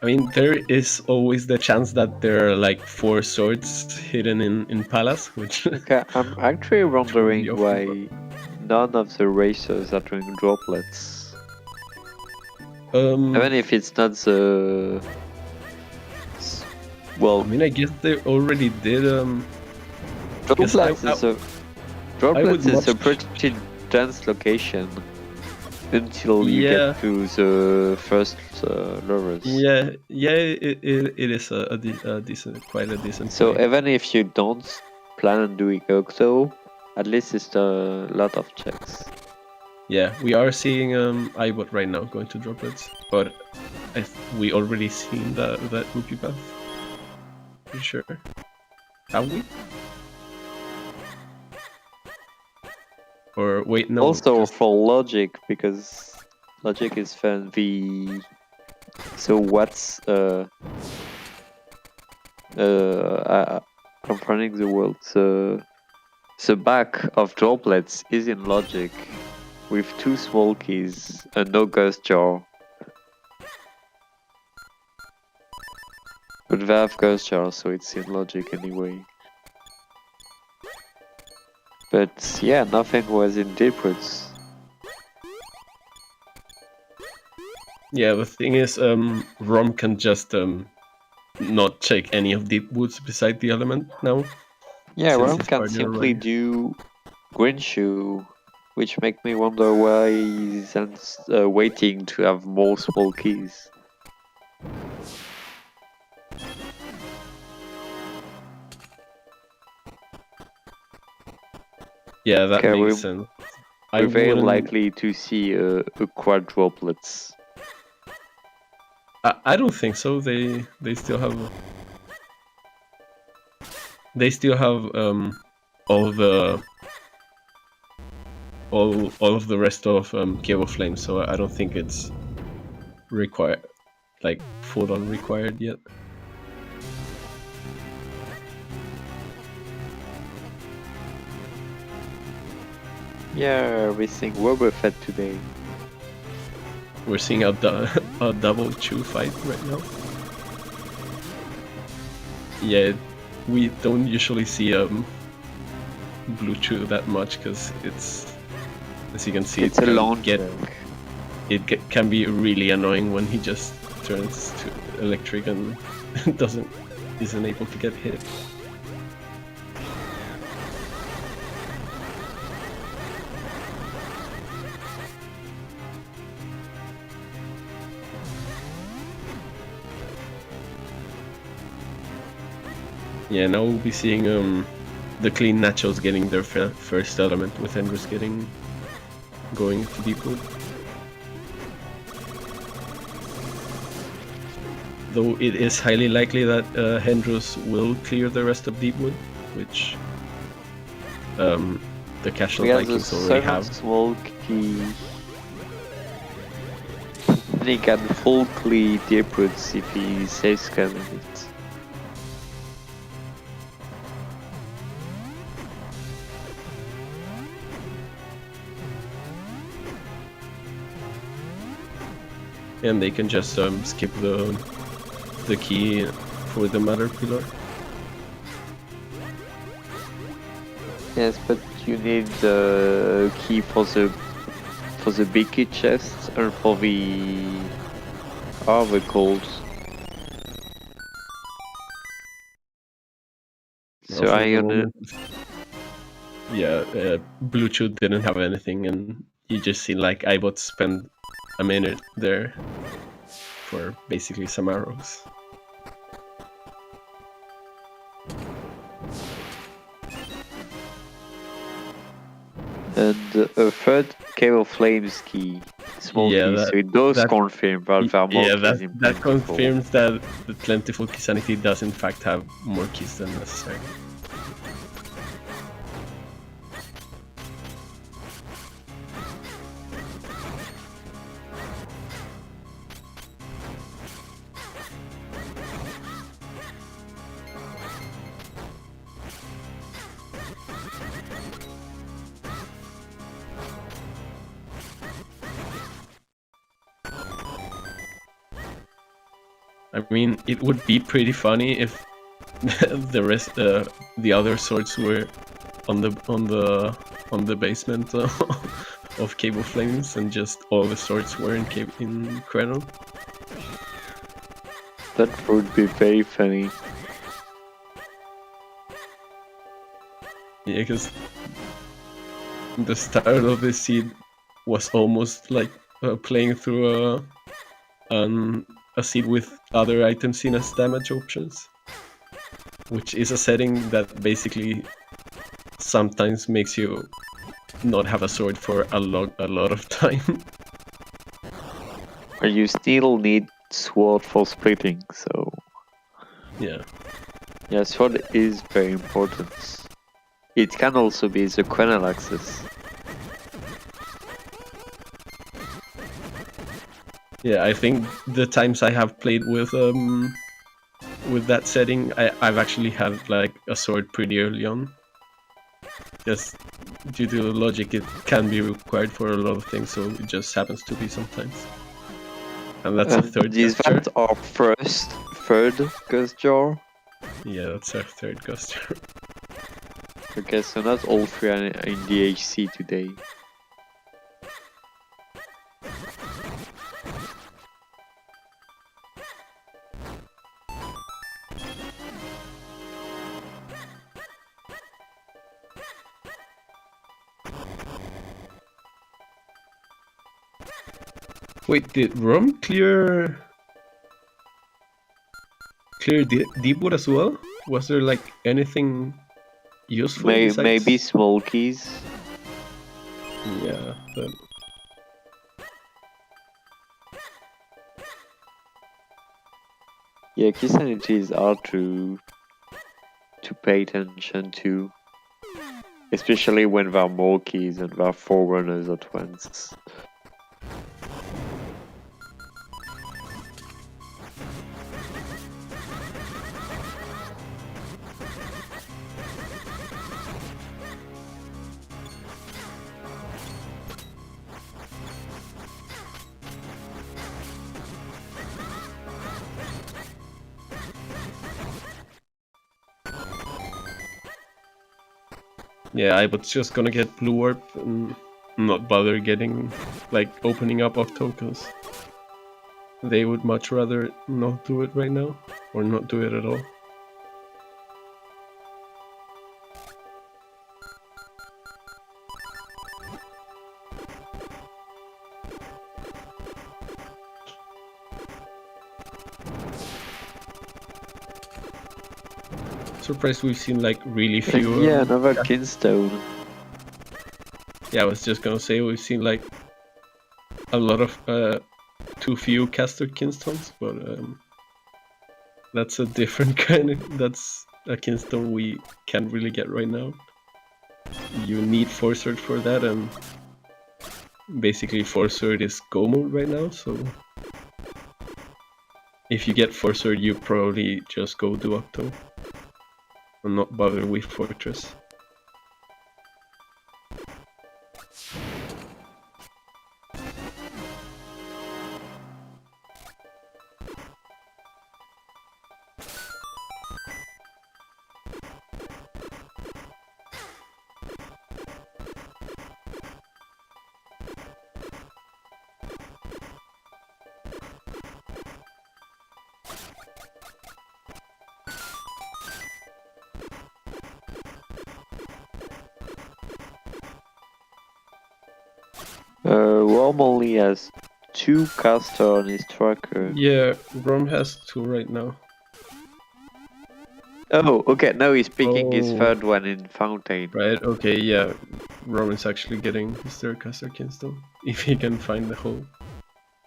I mean, there is always the chance that there are like 4 swords hidden in Palace, which Okay, I'm actually wondering awful, why none of the racers are doing droplets. Even if it's not the... Well, I mean, I guess they already did. droplets would is a much- pretty dense location until you Yeah. get to the first levels. Yeah, it is a decent, quite a decent. So play. even if you don't plan on doing Octo, at least it's a lot of checks. Yeah, we are seeing iBot right now going to droplets, but we already seen that rupee path. Pretty sure. Have we? Or wait, no. Also just- for logic, because logic is fun. So what's I'm running the world. The back of droplets is in logic, with 2 small keys and no ghost jar. But they have ghost jar, so it's in logic anyway. But yeah, nothing was in deep woods. Yeah, the thing is, Rom can just not check any of deep woods beside the element now. Yeah, Since Rom it's can partner simply already. do green shoe, which make me wonder why he's waiting to have more small keys. Yeah, that Okay, makes sense. We're very wouldn't- likely to see a quadruplets. I don't think so. They still have all of the rest of Cable Flame, so I don't think it's required, like full on required yet. Yeah, we're seeing Wobbuffet today. We're seeing a double chew fight right now. Yeah, we don't usually see blue chew that much because it's, as you can see, It's a long can be really annoying when he just turns to electric and isn't able to get hit. Yeah, now we'll be seeing the clean nachos getting their first element, with Endress going to deep wood. Though it is highly likely that Hendros will clear the rest of Deepwood, which the Casual Vikings already have. Small key. And he can full clear Deepwoods if he saves scanning it. And they can just skip the key for the Mother Pillar. Yes, but you need the key for the big key chest or for the how are they called? So Blue Chew didn't have anything, and you just see like iBot spend a minute there for basically some arrows. And a third Cable Flames key, small key, so it does confirm that there are more keys in that confirms that the Plentiful Key Sanity does in fact have more keys than necessary. I mean, it would be pretty funny if the other swords were on the basement of Cable Flames, and just all the swords were in Chrono. That would be very funny. Yeah, because the start of the seed was almost like playing through a seed with other items seen as damage options, which is a setting that basically sometimes makes you not have a sword for a lot of time. But you still need sword for splitting, so yeah, sword is very important. It can also be the Quenel axis. Yeah, I think the times I have played with that setting, I've actually had like a sword pretty early on. Just due to logic, it can be required for a lot of things, so it just happens to be sometimes. And that's a third Is gust jar. that our third gust jar? Yeah, that's our third gust jar. Okay, so not all three are in the HC today. Wait, did Rum clear Deepwood as well? Was there like anything useful besides... Maybe small keys. Yeah, but... Yeah, key sanities are to pay attention to, especially when there are more keys and there are 4 runners at once. Yeah, I was just gonna get Blue Orb and not bother getting, like, opening up Octo, because they would much rather not do it right now, or not do it at all. Surprised we've seen like really few. Yeah, another Kinstone. Yeah, I was just gonna say we've seen like a lot of too few caster Kinstones, but that's a different kind of. That's a Kinstone we can't really get right now. You need Force Surge for that, and basically Force Surge is go mode right now, so if you get Force Surge, you probably just go do Octo and not bother with Fortress. Rom only has 2 caster on his tracker. Yeah, Rom has 2 right now. Oh, okay, now he's picking his Oh. 3rd one in Fountain. Right, okay, yeah. Rom is actually getting his 3rd caster Kinstone, if he can find the hole.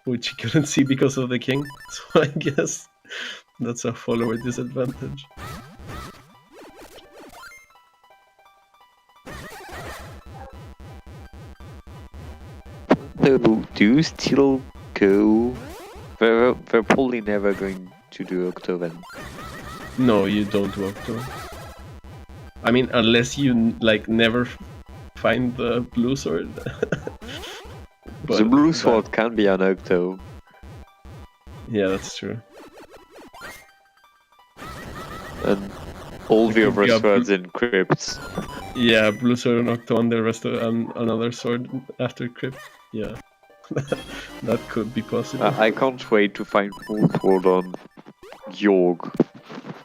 Which he couldn't see because of the king, so I guess that's a follower disadvantage. So, do you still go? They're probably never going to do Octo then. No, you don't do Octo. I mean, unless you like never find the blue sword. The blue sword can be an Octo. Yeah, that's true. And all the It could be other a swords in crypts. Yeah, blue sword and Octo and the rest of another sword after crypt. Yeah, that could be possible. I can't wait to find full sword on Yorg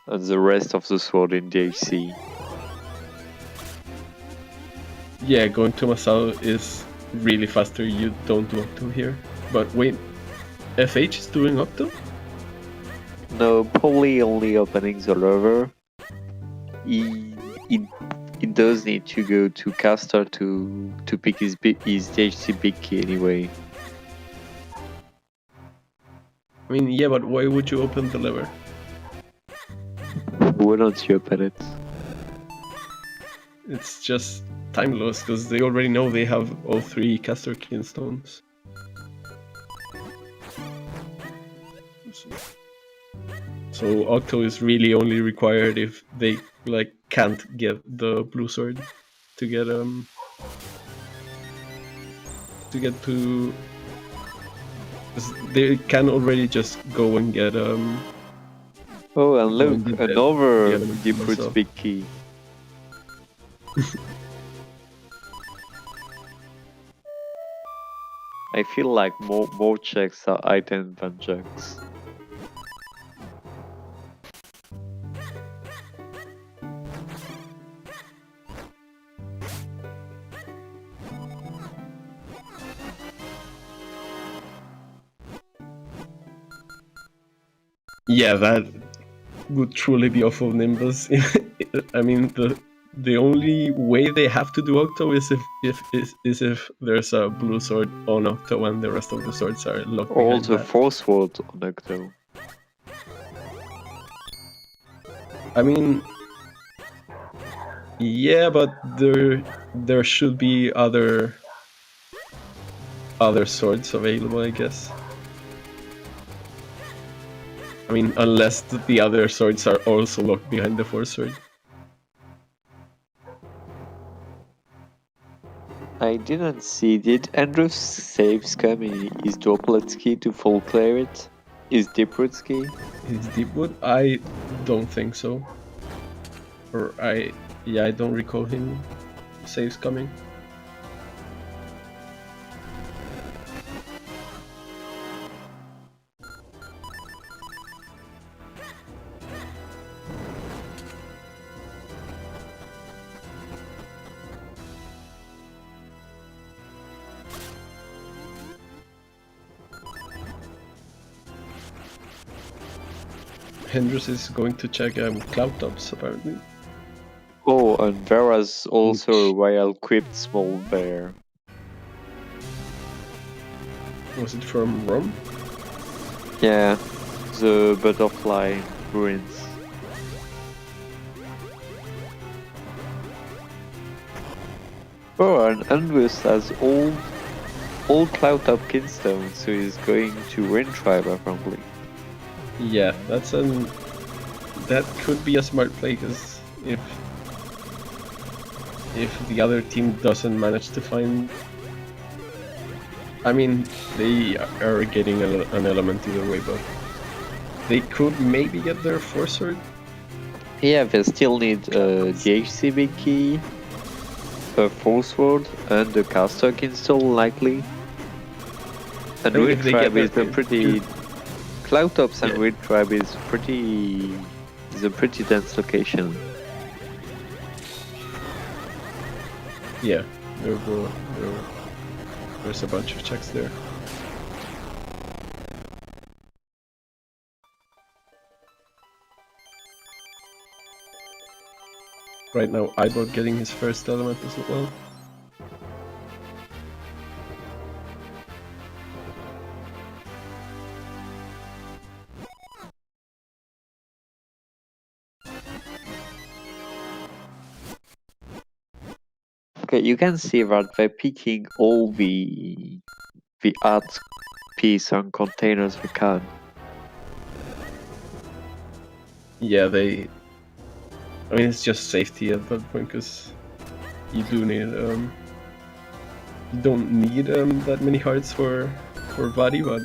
and the rest of the sword in DHC. Yeah, going to Masao is really faster. You don't do Octo here. But wait, FH is doing Octo? No, probably only opening the lever. He does need to go to caster to pick his DHC big key anyway. I mean, yeah, but why would you open the lever? Why don't you open it? It's just time loss, because they already know they have all 3 caster Kinstones. So Octo is really only required if they like can't get the blue sword. to get to get to. 'Cause they can already just go and get Oh, and look, Going to bed. another Yeah, let me deep see roots myself. big key. I feel like more checks are items than jugs. Yeah, that would truly be awful Nimbus. I mean, the only way they have to do Octo is if there's a blue sword on Octo and the rest of the swords are locked behind Also, that. force word on Octo. I mean, yeah, but there should be other swords available, I guess. I mean, unless the other swords are also locked behind the force sword. I didn't see. Did Andrew's saves come in his droplet key to full clear it? His deep roots key? His Deepwood? I don't think so. Or I don't recall him saves coming. Hendrix is going to check cloud tops apparently. Oh, and Vera's also a well-equipped small bear. Was it from Rome? Yeah, the butterfly ruins. Oh, and Andrews has all cloud top kinstone, so he's going to win tribe apparently. Yeah, that could be a smart play because if the other team doesn't manage to find, I mean, they are getting an element either way, but they could maybe get their force sword. Yeah, they still need DHC big key, a force word, and a caster install likely. And I mean, Wind if they Tribe get is a that, pretty... Cloud Tops and Yeah. Wind Tribe is a pretty dense location. Yeah, there's a bunch of checks there. Right now, Ibot getting his first element as well. Okay, you can see that they're picking all the art piece and containers we can. Yeah, I mean, it's just safety at that point because you do need you don't need that many hearts for body, but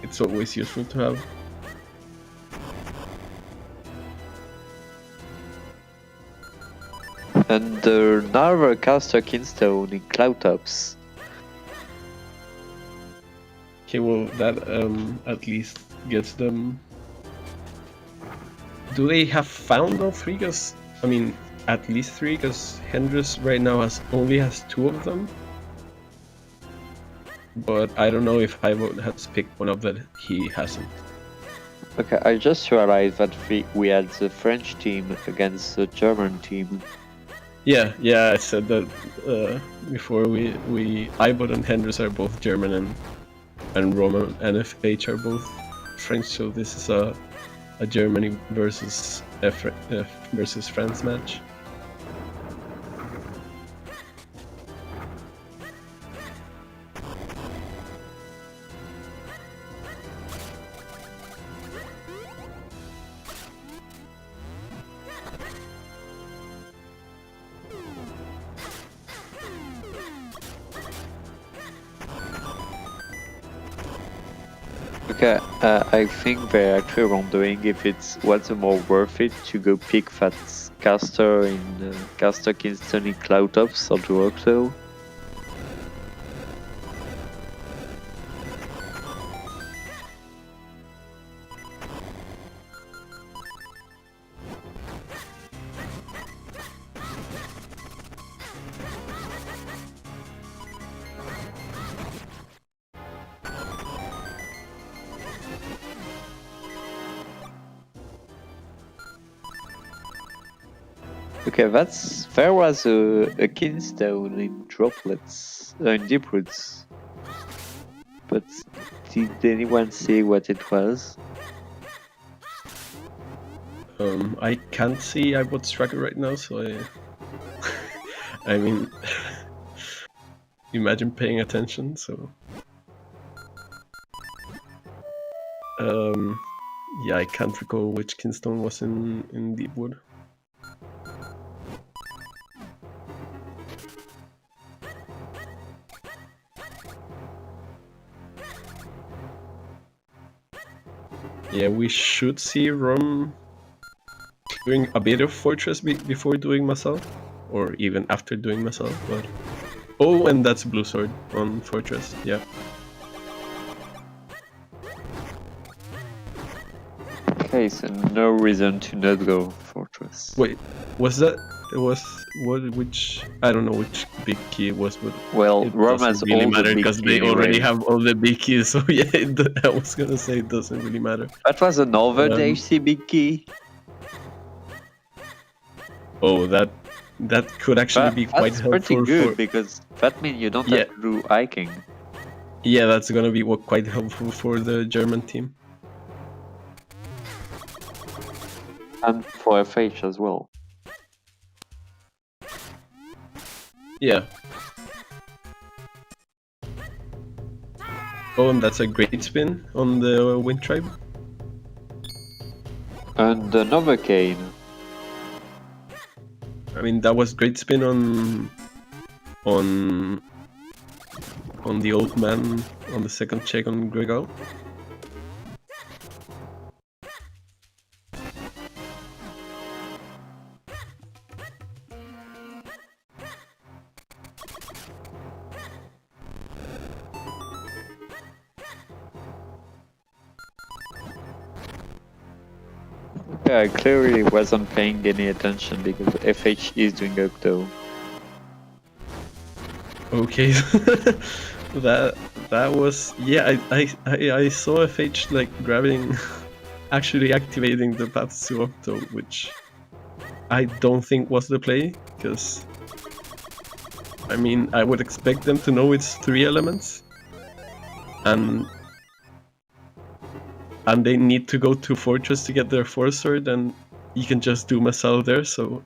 it's always useful to have. And another caster kinstone in Cloud Tops. Okay, well that at least gets them. Do they have found all three? Because I mean, at least three. Because Hendrix right now only has 2 of them. But I don't know if Ivo has picked one up that he hasn't. Okay, I just realized that we had the French team against the German team. Yeah, I said that before. Ibot and Hendrix are both German and Roman and FH are both French, so this is a Germany versus versus France match. Okay, I think they're actually wondering if what's more worth it to go pick that caster in caster Kingston in Cloudtops or do Octo. Okay, there was a Kinstone in Droplets, in Deep Roots. But did anyone see what it was? I can't see iBot's tracker right now, so I. I mean, imagine paying attention. So. Yeah, I can't recall which Kinstone was in Deepwood. Yeah, we should see Rom doing a bit of Fortress before doing Masal, or even after doing Masal. But oh, and that's Blue Sword on Fortress. Yeah. Okay, so no reason to not go Fortress. Wait, was that? It was what? Which I don't know which big key it was, but Well, it Rome doesn't has really all the matter big because key they already anyway. have all the big keys. So yeah, I was gonna say it doesn't really matter. That was another HC big key. Oh, that could actually be quite That's helpful pretty good for. because that means you don't Yeah. have to do hiking. Yeah, that's gonna be quite helpful for the German team. And for FH as well. Yeah. Oh, and that's a great spin on the Wind Tribe. And another cane. I mean, that was great spin on the old man on the second check on Gregal. Yeah, I clearly wasn't paying any attention because FH is doing Octo. Okay, that was I saw FH like grabbing, actually activating the path to Octo, which I don't think was the play, because I mean I would expect them to know it's 3 elements, and they need to go to Fortress to get their 4th sword, and you can just do Masal there, so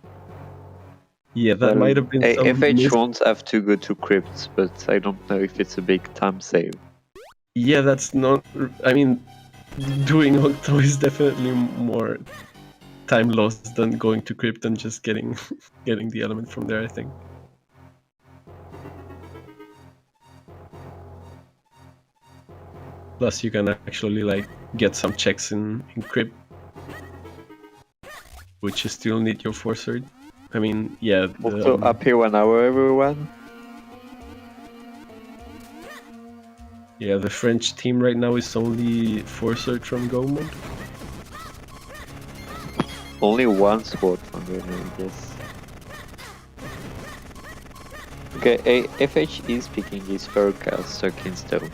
yeah, that might have been some FH won't have to go to Crypt, but I don't know if it's a big time save. Yeah, that's not. I mean, doing Octo is definitely more time lost than going to Crypt and just getting the element from there, I think. Plus, you can actually like get some checks in Crypt, which you still need your 4th sword. I mean, yeah. Also, happy 1 hour, everyone. Yeah, the French team right now is only 4th sword from Go mode. Only one sword from the I guess. Okay, FH is picking his third caster Kinstone.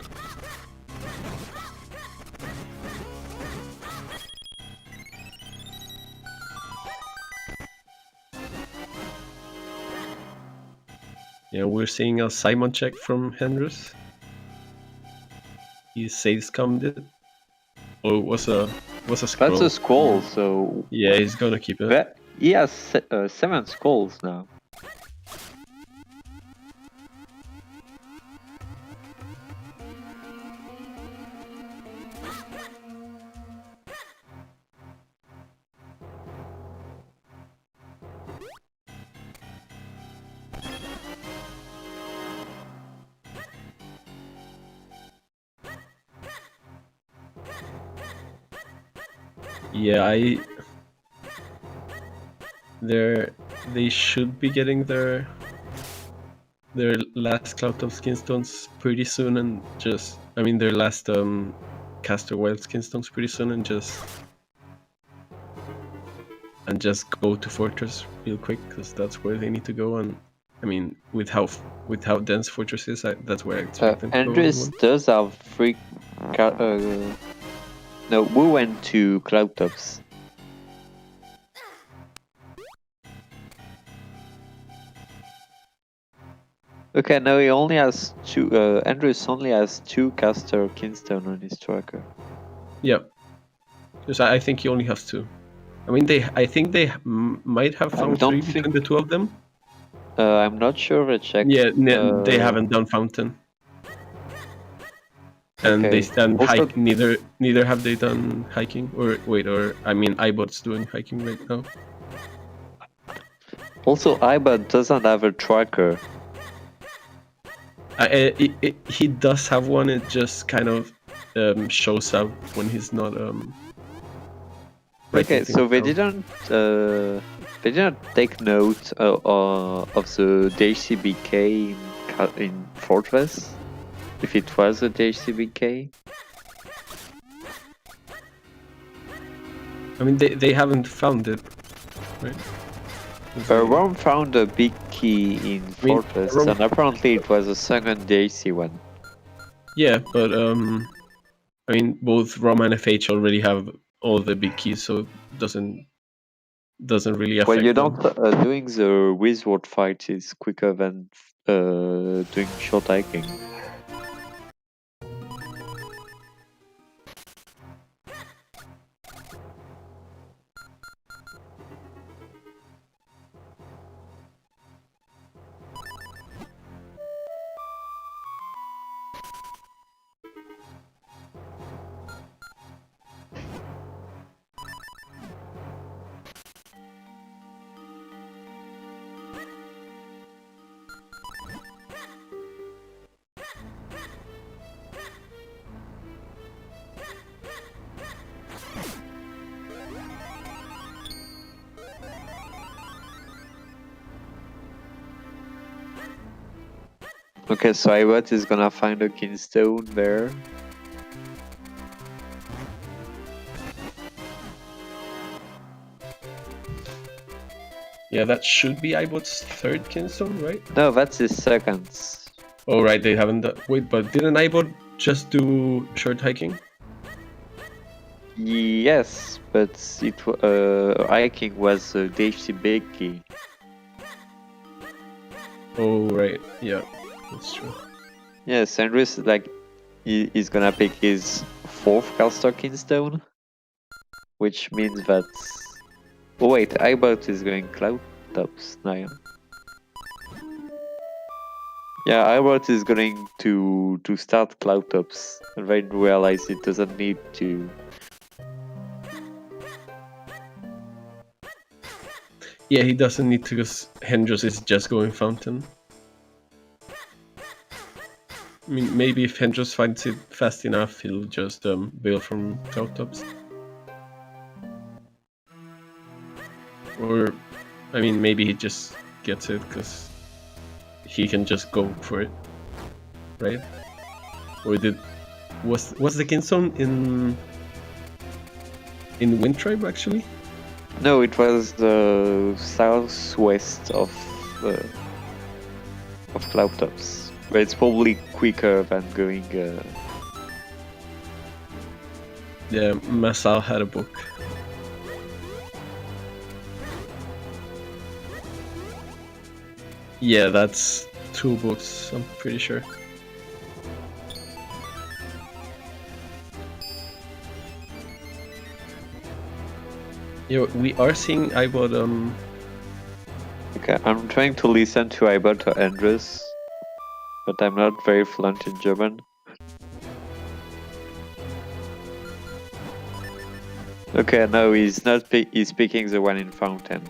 Yeah, we're seeing a Simon check from Henrys. He saves commed. Oh, it was a scroll. That's a scroll, so yeah, he's gonna keep it. He has 7 scrolls now. Yeah, they should be getting their last Cloud of Skinstones pretty soon, and just their last Caster Wild Skinstones pretty soon, and just go to Fortress real quick, because that's where they need to go. And with how dense Fortress is, that's where I expect them to go. Andres does have three. No, we went to Cloudtops. Okay, no, he only has two. Andres only has two Caster Kinstone on his tracker. Yeah, because I think he only has two. I think they might have found three between the two of them. I'm not sure. I checked. Yeah, they haven't done Fountain. And Okay. they stand hike. Neither have they done hiking. iBot's doing hiking right now. Also, iBot doesn't have a tracker. He does have one. It just kind of shows up when he's not. Okay, so they didn't take note of the DHCBK in Fortress. If it was a DHCBK. They haven't found it, right? Ron found a big key in Fortress, and apparently it was a second DHC one. Yeah, but both Rom and FH already have all the big keys, so it doesn't really affect. Well, you them. don't. Doing the wizard fight is quicker than doing short hiking. Okay, so iBot is gonna find a Kinstone there. Yeah, that should be iBot's third Kinstone, right? No, that's his second. Oh, right, they haven't done... Wait, but didn't iBot just do short hiking? Yes, but hiking was a DHCBK. Oh, right, yeah, that's true. Yes, Andres he's gonna pick his fourth Caster Kinstone, which means that. Oh wait, iBot is going Cloudtops now. Yeah, iBot is going to start Cloudtops and then realize it doesn't need to. Yeah, he doesn't need to, because Hendros is just going Fountain. Maybe if Hendros finds it fast enough, he'll just bail from Cloudtops. Or, maybe he just gets it, because he can just go for it, right? Or was the Kinstone in Wind Tribe, actually? No, it was the southwest of Cloudtops, but it's probably quicker than going. Yeah, Masal had a book. Yeah, that's 2 books, I'm pretty sure. Yeah, we are seeing iBot. Okay, I'm trying to listen to iBot or Andres, but I'm not very fluent in German. Okay, no, he's not. He's picking the one in Fountain.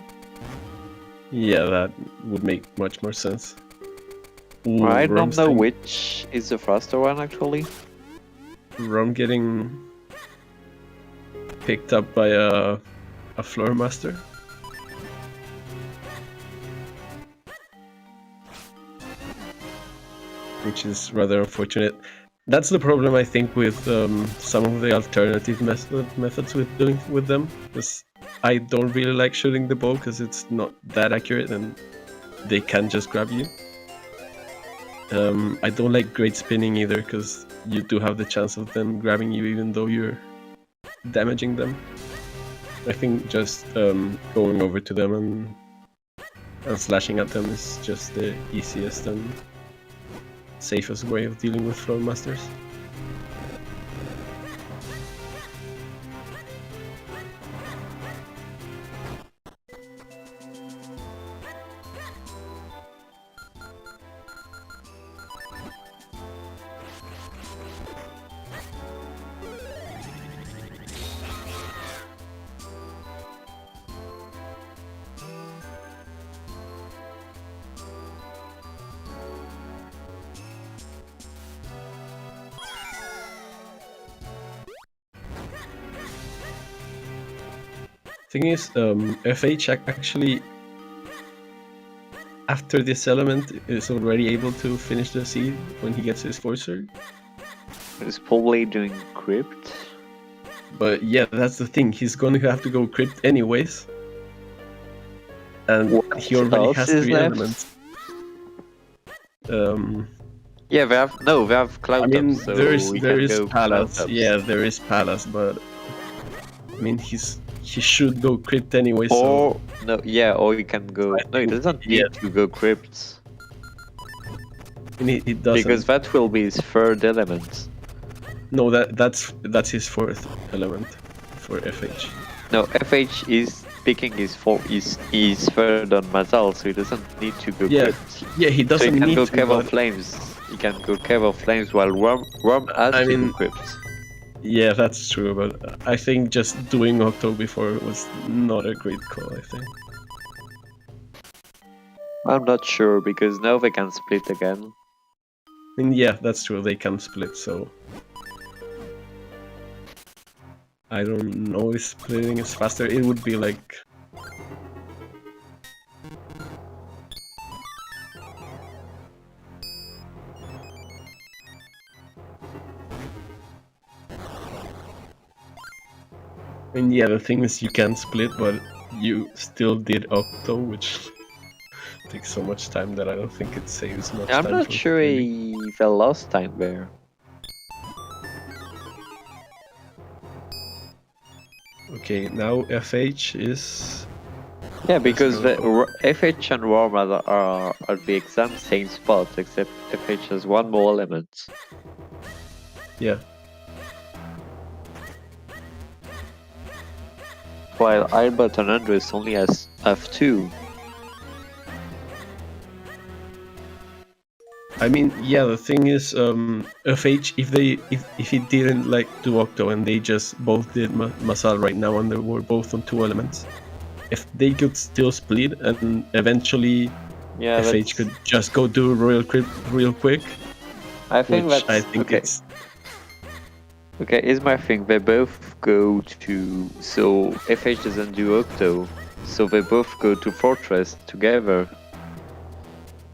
Yeah, that would make much more sense. Ooh, I don't know which is the faster one actually. Rom getting picked up by a floor master. Which is rather unfortunate. That's the problem, I think, with some of the alternative methods with doing with them. Because I don't really like shooting the bow because it's not that accurate and they can just grab you. I don't like great spinning either because you do have the chance of them grabbing you even though you're damaging them. I think just going over to them and slashing at them is just the easiest and safest way of dealing with floor masters. Thing is, FH actually, after this element, is already able to finish the seed when he gets his Forcer. He's probably doing crypt. But yeah, that's the thing. He's going to have to go crypt anyways, and What he already else has is 3 left? elements. Yeah, we have Cloud I mean, Tops, so there we is can go Palace. Cloud Tops. Yeah, there is Palace, but I mean, he should go crypt anyway. Or So no, yeah, or you can go. No, he doesn't need yeah. to go crypt it doesn't. because that will be his third element. No, that's his 4th element for FH. No, FH is picking his third on Mazal, so he doesn't need to go Yeah, crypt. yeah, he So doesn't he can need go to. Cave of But, Flames. He can go Cave of Flames while Worm has I to mean- go crypt. yeah, that's true. But I think just doing Octo before was not a great call. I think. I'm not sure because now they can split again. I mean, yeah, that's true. They can split, so I don't know if splitting is faster. It would be like. I mean, yeah, the thing is you can split, but you still did Octo, which takes so much time that I don't think it saves much time. I'm not for sure splitting. he fell last time there. Okay, now FH is. Yeah, because Let's go. FH and Worm are at the exact same spot, except FH has one more element. Yeah. While Albert and Andres only have 2. I mean, yeah. The thing is, FH if he didn't like do Octo and they just both did Masal right now and they were both on 2 elements, if they could still split and eventually Yeah, FH could just go do Royal Crypt real quick, I think which that's I think okay. it's. Okay, here's my thing. They both go to. So FH doesn't do Octo, so they both go to Fortress together.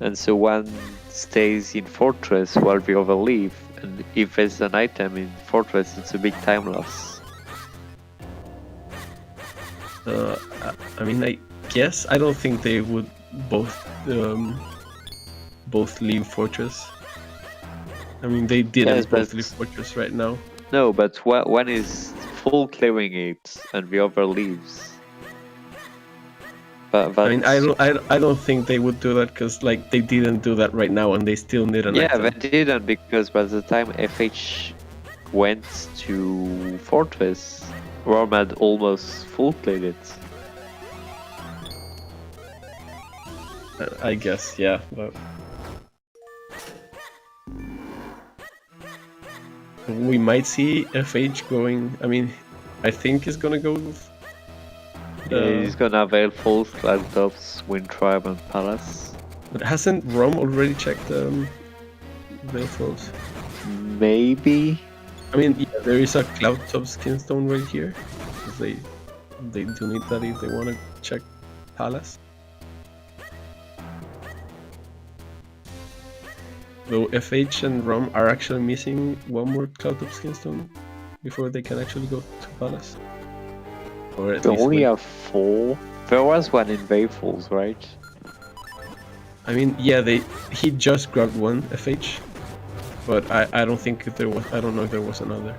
And so one stays in Fortress while the other leave. And if there's an item in Fortress, it's a big time loss. I mean, I guess I don't think they would both leave Fortress. I mean, they didn't Yes, both but- leave Fortress right now. No, but one is full clearing it and the other leaves. But I mean, I don't think they would do that because like they didn't do that right now, and they still need an yeah, item. they didn't because by the time FH went to Fortress, Worm had almost full cleared it. I guess, yeah. But we might see FH going. I mean, I think he's gonna go. He's gonna avail full Cloud Tops, Wind Tribe, and Palace. But hasn't Rom already checked Veil Flows? Maybe. I mean, yeah, there is a Cloud Top Skinstone right here. because they do need that if they want to check Palace. Though FH and ROM are actually missing one more Cloudtop Skinstone before they can actually go to Palace. Or at We least only wait. have 4. There was one in Bayfalls, right? I mean, yeah, he just grabbed one FH, but I don't think if there was. I don't know if there was another.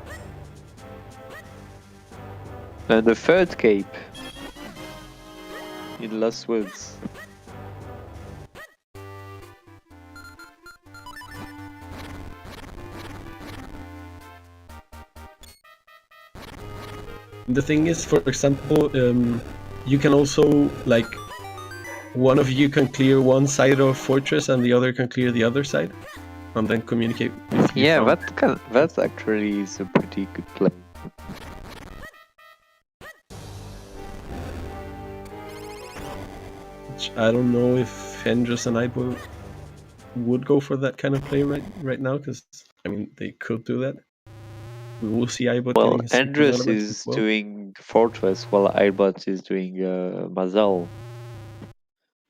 And the third cape in Lost Woods. The thing is, for example, you can also, like, one of you can clear one side of Fortress and the other can clear the other side, and then communicate with you. Yeah, that actually is a pretty good play. Which I don't know if Hendrus and I would go for that kind of play right now, because, I mean, they could do that. We will see Ibot Well, getting his super Andrus elements is as well. doing Fortress while Ibot is doing Mazal.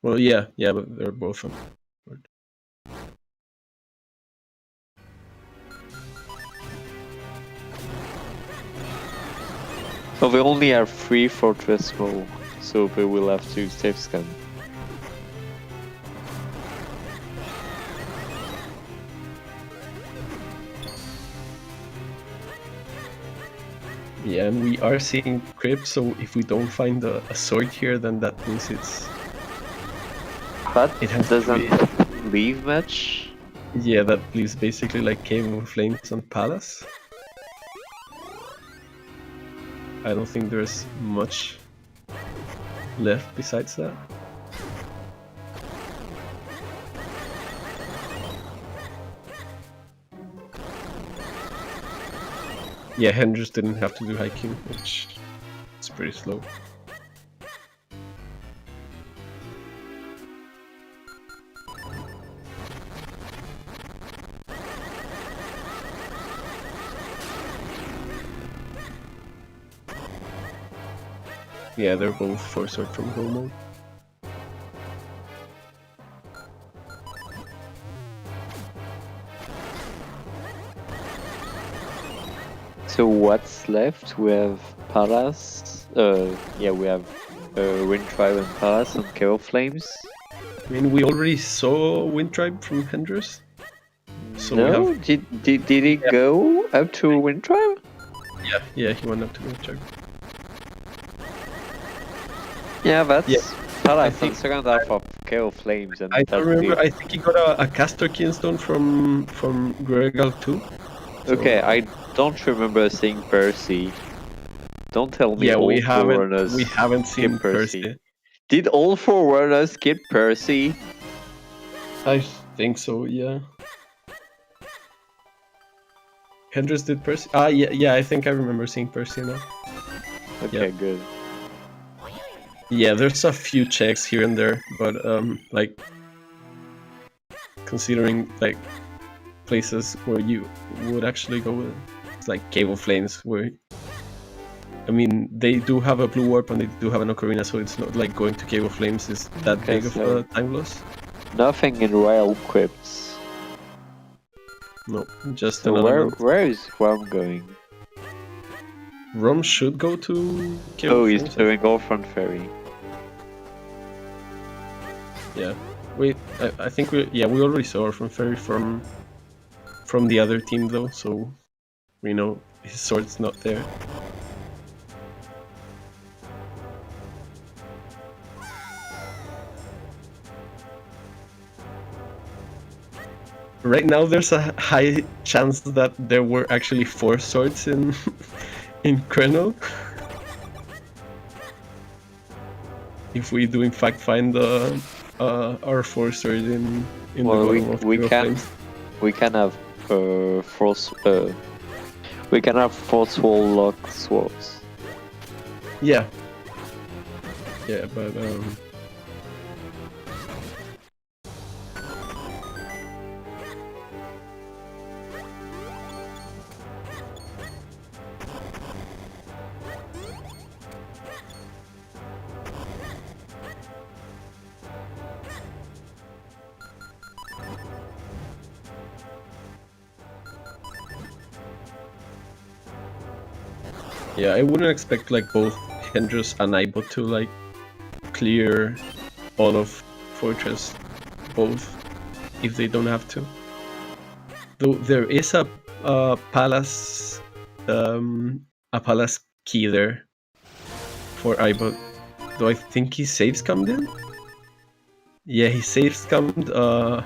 Well, yeah, but they're both on. So they only have 3 Fortress more, so they will have to safe scan. Yeah, and we are seeing Crypt, so if we don't find a sword here, then that means it's... But It it has to doesn't leave much. Yeah, that leaves basically like Cave of Flames and Palace. I don't think there's much left besides that. Yeah, Hendrix didn't have to do hiking, which is pretty slow. Yeah, they're both for sword from go mode. So what's left? We have Palace. Yeah, we have Wind Tribe and Palace and Chaos Flames. I mean, we already saw Wind Tribe from Hendrix. So no, we have... did he go up to Wind Tribe? Yeah, he went up to Wind Tribe. Yeah, that's Palace think- and second half of Chaos Flames. And I don't that's remember. it. I think he got a Castor Keenstone from Gregal too. Okay, I don't remember seeing Percy. Don't tell me Yeah, all we four runners haven't seen skip Percy. Percy. Did all 4 runners skip Percy? I think so. Yeah. Hendrix did Percy. Yeah. I think I remember seeing Percy now. Okay, Yeah. good. Yeah, there's a few checks here and there, but like considering like places where you would actually go, it's like Cave of Flames, where I mean they do have a blue warp and they do have an ocarina, so it's not like going to Cave of Flames is that Okay, big of so- a time loss. Nothing in Royal Crypts. No, just So another. where is Rom going? Rom should go to Cave Oh, of he's Flames. doing Orphan Fairy. Yeah. Wait, I think we already saw from Ferry from the other team though, so we know his sword's not there. Right now there's a high chance that there were actually 4 swords in in Kreno. If we do in fact find our 4 sword in Well, the bottom of we Cave of can Flames. we can have we can have force wall lock swords. Yeah. Yeah, but Yeah, I wouldn't expect like both Hendros and Aibot to like clear all of Fortress, both, if they don't have to. Though there is a palace, a palace key there for Aibot. Though I think he saves scummed in. Yeah, he saves scummed a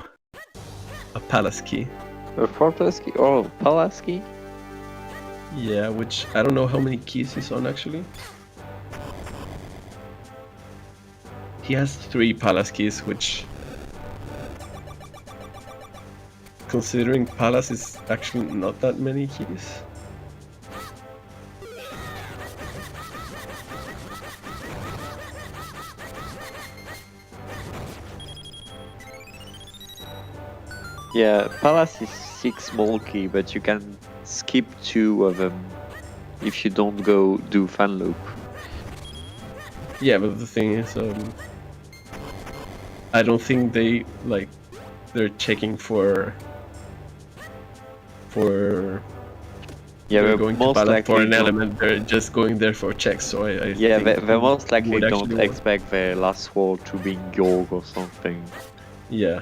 palace key. A fortress key or palace key? Yeah, which I don't know how many keys he's on actually. He has 3 palace keys, which, considering palace is actually not that many keys. Yeah, palace is 6 small key, but you can skip 2 of them if you don't go do fan loop. Yeah, but the thing is, I don't think they're checking for Yeah, they're they're going to most ballot for likely an don't- element. They're just going there for checks. So I Yeah, think they most likely would don't actually work. expect their last word to be York or something. Yeah,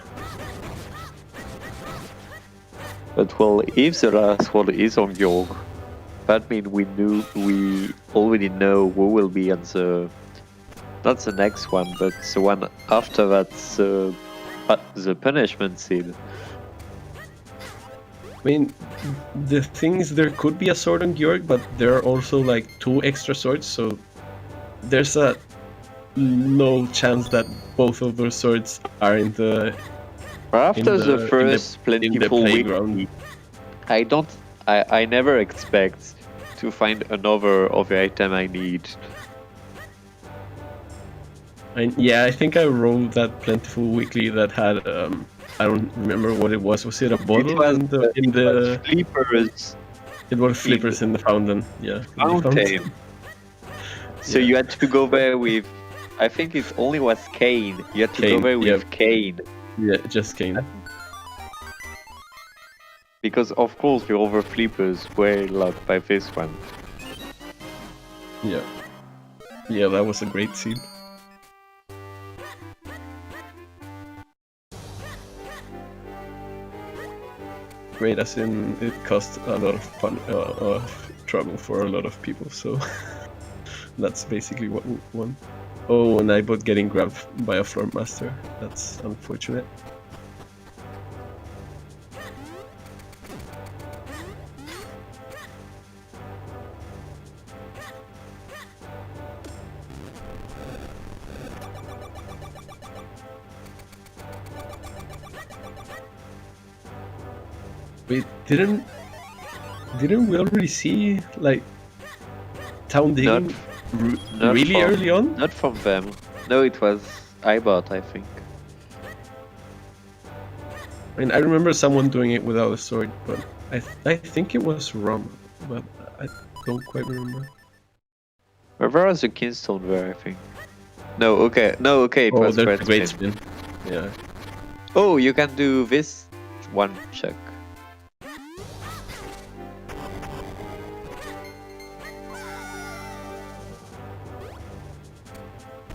But well, if the last word is on York, that means we already know who will be on the not the next one, but the one after that, the punishment seed. I mean, the thing is, there could be a sword on Georg, but there are also like 2 extra swords, so there's a low chance that both of those swords are in the After the in first in the plentiful week, playground. I never expect to find another of the item I need. Yeah, I think I rolled that plentiful weekly that had I don't remember what it was. Was it a bottle in the Flippers It was flippers in the fountain. Yeah, in the fountain. So Yeah. you had to go there with, I think it only was Kane. You had to go Kane, there with yep. Kane. Yeah, just Kane. Because of course the other flippers were locked by this one. Yeah. Yeah, that was a great scene. Great, as in it cost a lot of fun, of trouble for a lot of people, so that's basically what we won. Oh, and I bought getting grabbed by a floor master. That's unfortunate. Wait, didn't we already see like town digging Not really from- early on? Not from them. No, it was Ibot, I think. I mean, I remember someone doing it without a sword, but I think it was Rom, but I don't quite remember. Where was the Kingstone there, I think. No, okay, it Oh, was there's Great a great Spin. spin. Yeah. Oh, you can do this one check.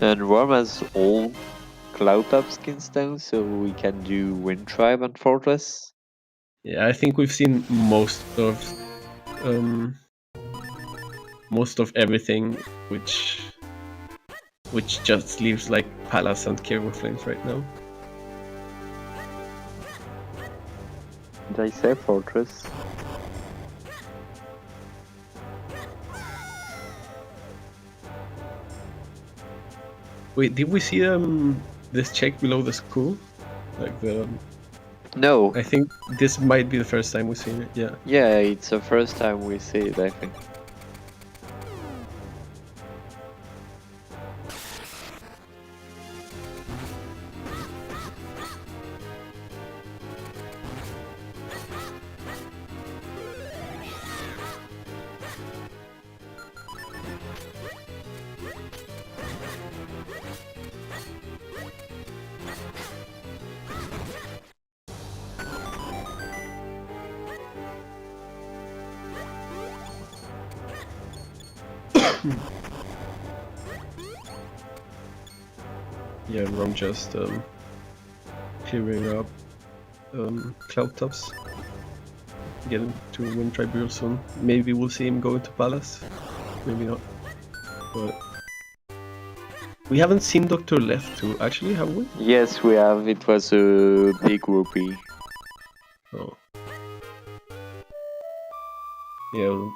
And Worm has all Cloud Top skins down, so we can do Wind Tribe and Fortress. Yeah, I think we've seen most of everything, which just leaves like Palace and Caribou Flames right now. Did I say Fortress? Wait, did we see this check below the school? Like the No. I think this might be the first time we've seen it. Yeah. Yeah, it's the first time we see it, I think. Yeah, Rom just clearing up cloud tops. Getting to Wind Tribunal soon. Maybe we'll see him go into Palace. Maybe not. But we haven't seen Dr. Left too, actually, have we? Yes, we have. It was a big rupee. Oh. Yeah, well,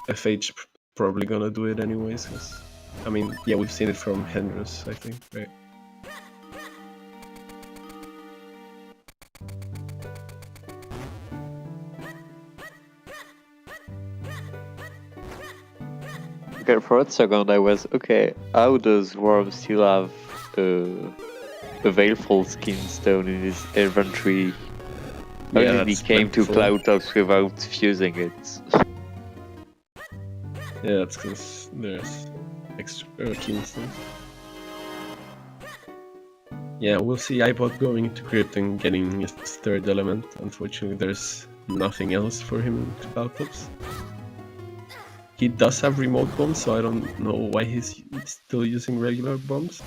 FH probably gonna do it anyways, 'cause, I mean, yeah, we've seen it from Hendrus, I think, right? Okay, for a second I was, okay, how does Worm still have a Veilful Skin Stone in his inventory? How Yeah, did he that's came to plentiful. Cloud Tops without fusing it? Yeah, that's because there's extra keystones. Yeah, we'll see iBot going into Crypt and getting his third element. Unfortunately, there's nothing else for him in Cloud Tops. He does have remote bombs, so I don't know why he's still using regular bombs.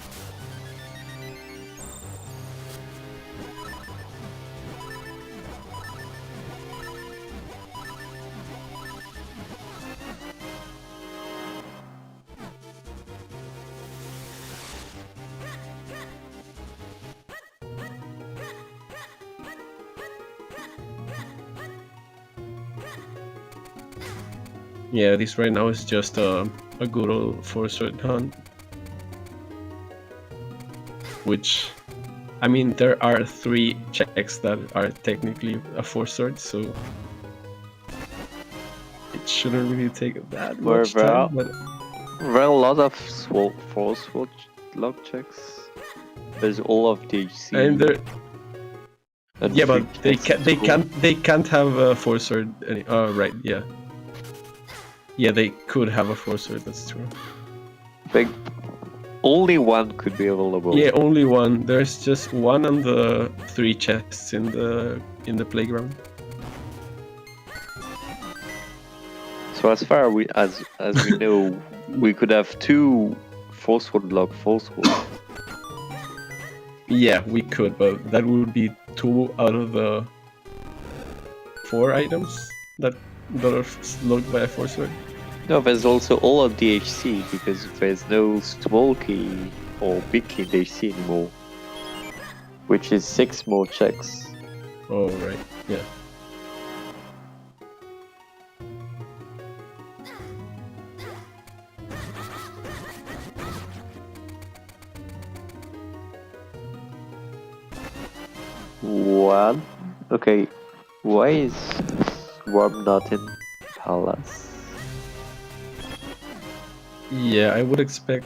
Yeah, this right now is just a good old 4-sword hunt. Which, I mean, there are 3 checks that are technically a 4-sword, so it shouldn't really take that much time. But There are a lot of 4-sword lock checks. There's all of DHC. and there, and yeah, but free checks. they can't have a 4-sword. Oh, right, yeah. Yeah, they could have a 4-sword. That's true. Like, only one could be available. Yeah, only one. There's just one on the 3 chests in the playground. So as far as we know, we could have 2 4-sword lock 4-sword. Yeah, we could, but that would be 2 out of the 4 items that are locked by a 4-sword. No, there's also all of DHC because there's no small key or big key DHC anymore, which is 6 more checks. Oh, right, yeah. What? Okay, why is Worm not in Palace? Yeah, I would expect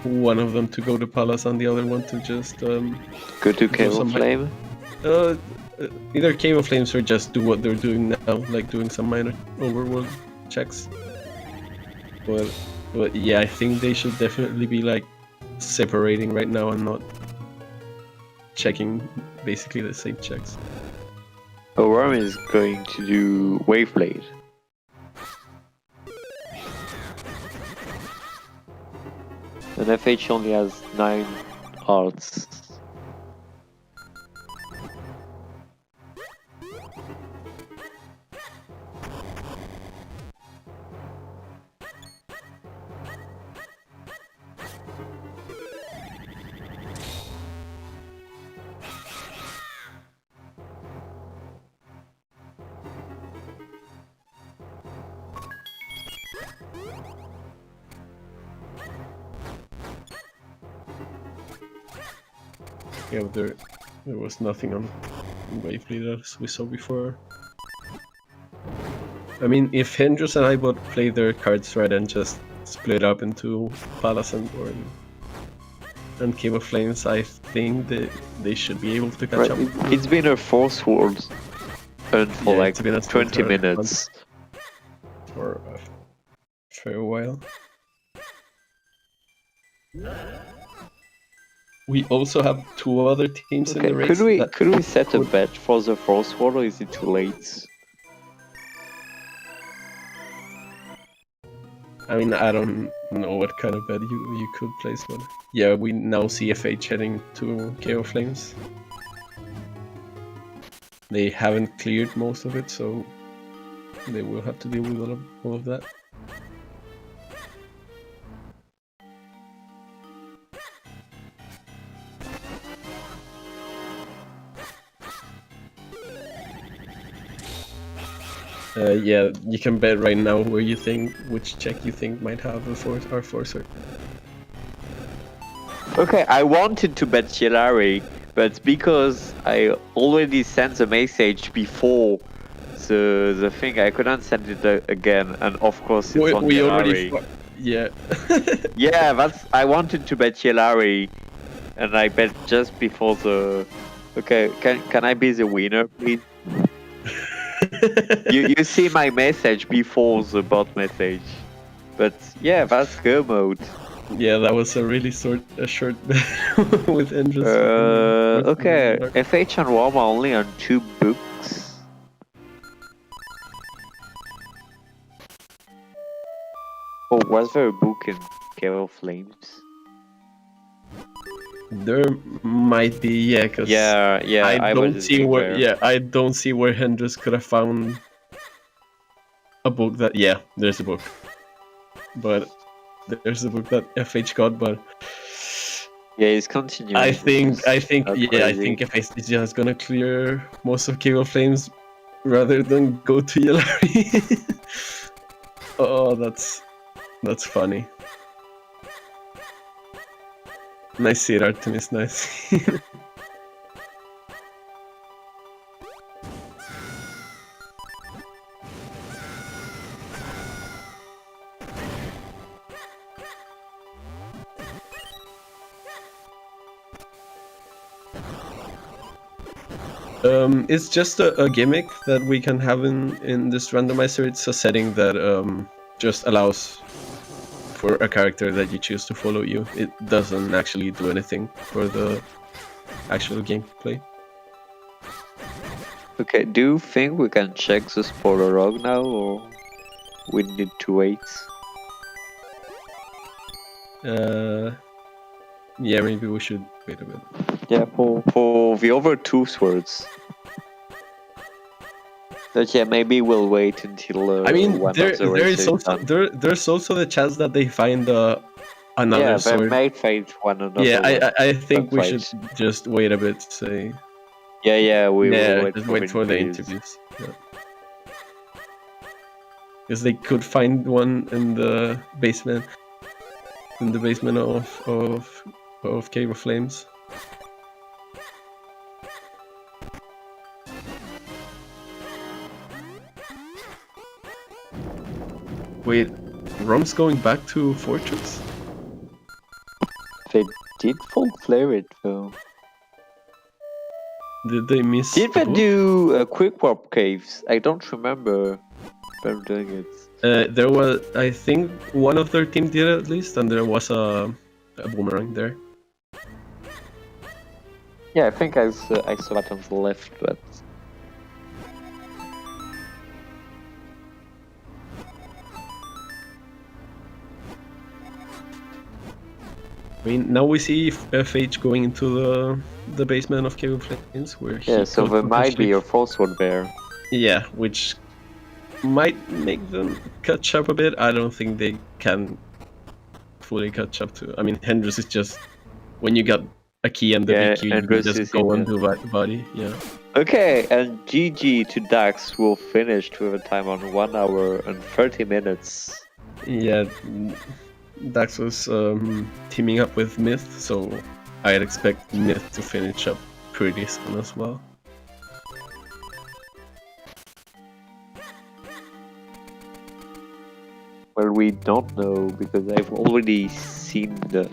one of them to go to Palace and the other one to just Go to Cave of some- Flame? either Cave of Flames or just do what they're doing now, like doing some minor overworld checks. But yeah, I think they should definitely be like separating right now and not checking basically the same checks. Oh, Worm is going to do Waveblade. And FH only has 9 hearts. Yeah, but there was nothing on Waveblade as we saw before. I mean, if Hendrus and iBot play their cards right and just split up into Palace and Cave of Flames, I think that they should be able to catch Right, up. it's been a 4-sword hunt for Yeah, like it's been a 20 4-sword minutes. For a while. We also have 2 other teams in Okay, the race. could we set a bet for the 4-sword or is it too late? I mean, I don't know what kind of bed you could place, but yeah, we now see FH heading to KO Flames. They haven't cleared most of it, so they will have to deal with all of that. Yeah, you can bet right now which check you think might have a Forcer. Okay, I wanted to bet Hilary, but because I already sent the message before the thing, I couldn't send it again, and of course it's on We already Hilary. yeah. Yeah, I wanted to bet Hilary, and I bet just before the. Okay, can I be the winner, please? you see my message before the bot message, but yeah, that's go mode. Yeah, that was a really short bet with Andrews. Okay, FH and WOM are only on 2 books. Oh, was there a book in KO Flames? There might be, yeah, because Yeah, I don't see where. there. Yeah, I don't see where Hendrix could have found a book that. Yeah, there's a book, but there's a book that FH got, but Yeah, he's continuing. I think crazy. I think FH is just gonna clear most of KO Flames rather than go to Yelari. Oh, that's funny. Nice seed, Artemis, nice. It's just a gimmick that we can have in this randomizer. It's a setting that just allows for a character that you choose to follow you. It doesn't actually do anything for the actual gameplay. Okay, do you think we can check the spoiler log now, or we need to wait? Yeah, maybe we should wait a bit. Yeah, for the other 2 swords. But yeah, maybe we'll wait until. I mean, one there of the is races also done. there's also the chance that they find another Yeah, they sword. might fight one another. Yeah, I think we fight. should just wait a bit to say. Yeah, we will wait just for wait for the interviews. Because they could find one in the basement, of Cave of Flames. Wait, Rom's going back to Fortress? They did full flare it though. Did they miss? Did they do quick warp caves? I don't remember them doing it. There was, I think, one of their team did it at least, and there was a boomerang there. Yeah, I think I saw that on the left, but I mean, now we see FH going into the basement of Cave of Flames, where yeah, so there might be a false one there. Yeah, which might make them catch up a bit. I don't think they can fully catch up to. I mean, Hendrix is just when you got a key and the big key, you just go and do body. Yeah. Okay, and GG to Dax will finish with a time on 1 hour and 30 minutes. Yeah, Dax was teaming up with Myth, so I'd expect Myth to finish up pretty soon as well. Well, we don't know because I've already seen the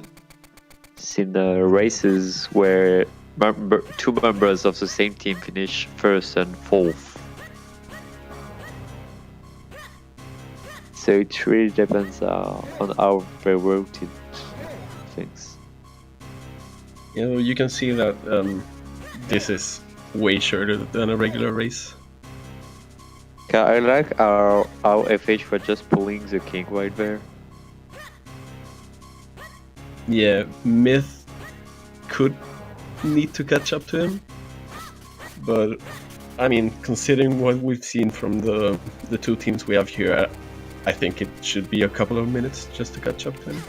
races where 2 members of the same team finish 1st and 4th. So it really depends on how they rotate things. You know, you can see that this is way shorter than a regular race. Okay, I like how FH were just pulling the king right there. yeah, Myth could need to catch up to him, but I mean, considering what we've seen from the two teams we have here, I think it should be a couple of minutes just to catch up to him.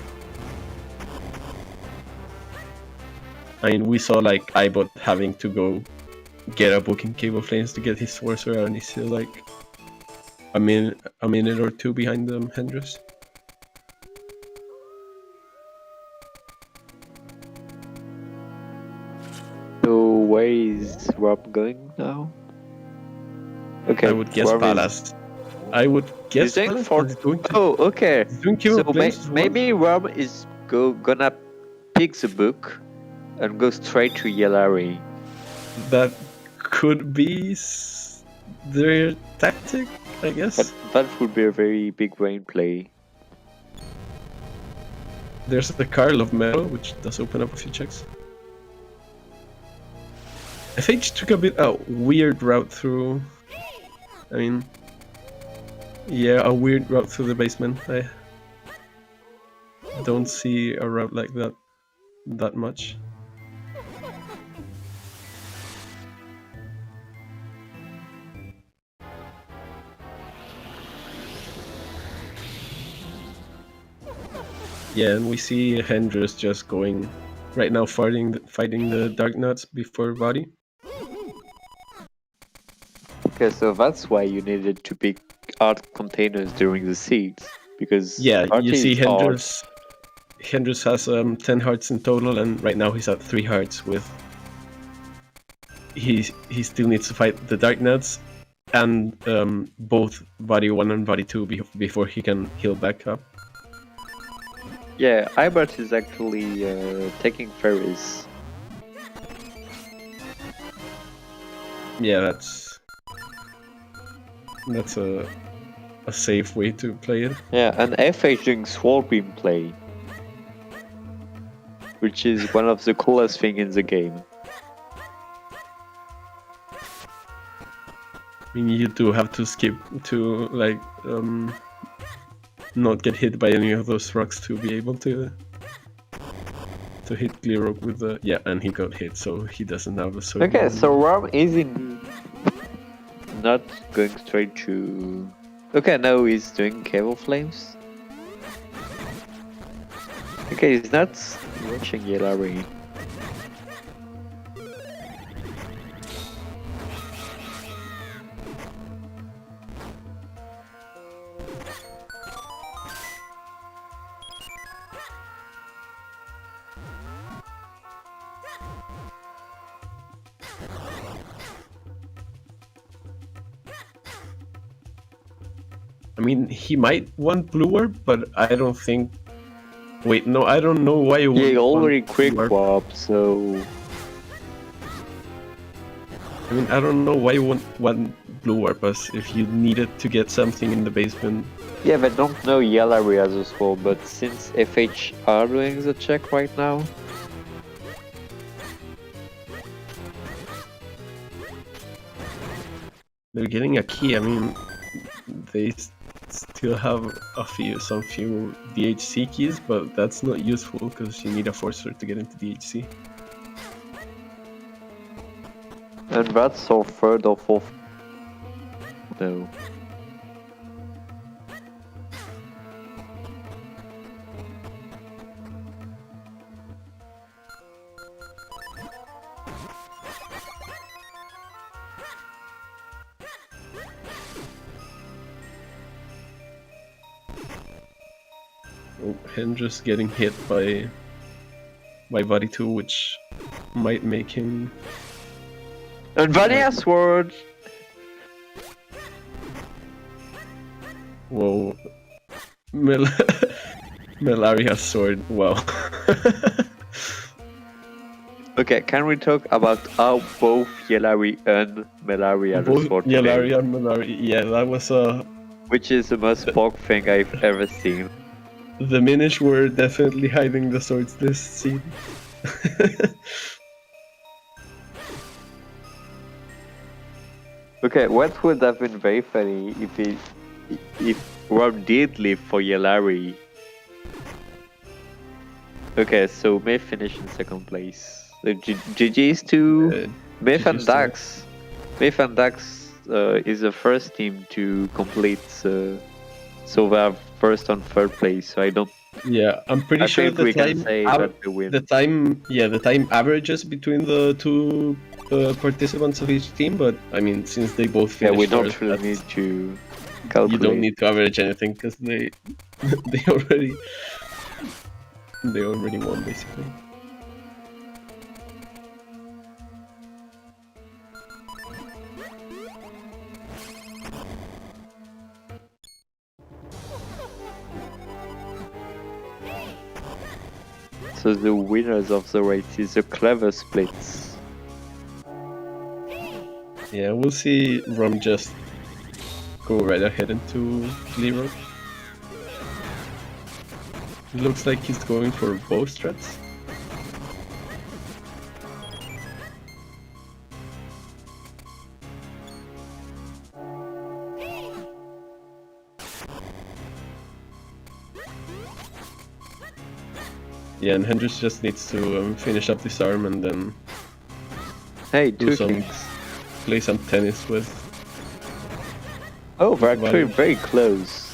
I mean, we saw like iBot having to go get a book in Cable Flames to get his sorcerer, and he's still like a minute or two behind Hendrix. So where is Rob going now? Okay, I would guess Rob Palace. I would guess He's Palace. for... but he's doing Oh, okay. he's doing Cable So Flames as well. maybe Rob is gonna pick the book and go straight to Yellari. That could be their tactic, I guess. But that would be a very big brain play. There's the Carl of Metal, which does open up a few checks. FH took a bit weird route through. I mean, yeah, a weird route through the basement. I don't see a route like that much. Yeah, and we see Hendrix just going right now, fighting the Dark Nuts before body. Okay, so that's why you needed to pick art containers during the siege, because Yeah, art you see is art. Hendrix has 10 hearts in total, and right now he's at 3 hearts with... He still needs to fight the Dark Nuts and both body 1 and body 2 before he can heal back up. Yeah, Ibert is actually taking ferries. Yeah, that's a safe way to play it. Yeah, and FH doing sword beam play, which is one of the coolest thing in the game. I mean, you do have to skip to like not get hit by any of those rocks to be able to hit Gleerock with the... Yeah, and he got hit, so he doesn't have a sword. Okay, so Rom is in not going straight to... Okay, now he's doing Cable Flames. Okay, he's not watching Yellari. I mean, he might want blue orb, but I don't think... Wait, no, I don't know why you would Yeah, he already want quick blue orb. swap, so... I mean, I don't know why you want blue orb, as if you needed to get something in the basement. Yeah, but don't know Yellari as a swap, but since FH are doing the check right now... They're getting a key. I mean, they still have some few DHC keys, but that's not useful because you need a forcer to get into DHC. And that's our third or fourth... No. Oh, Hendrix getting hit by body 2, which might make him... And Vanilla Sword! Whoa. Melaria's sword, wow. Okay, can we talk about how both Yellari and Melaria Both sword Yellari today? and Melari, yeah, that was a... Which is the most bug thing I've ever seen. The Minish were definitely hiding the swords this scene. Okay, what would have been very funny if Rob did live for Yellari? Okay, so Myth finished in second place. GG's to Myth and GG's to Dax. Myth and Dax is the first team to complete. So they're first and third place. So I don't. Yeah, I'm pretty I sure think the we can time say that they win. the time averages between the two participants of each team. But I mean, since they both Yeah, finished we don't first, really need to you calculate. don't need to average anything because they they already won basically. So the winners of the race is the Clever Splits. Yeah, we'll see Rom just go right ahead into Leroy. It looks like he's going for both strats. Yeah, and Hendrix just needs to finish up this arm and then Hey, do two some kings. play some tennis with. Oh, we're actually Value. very close.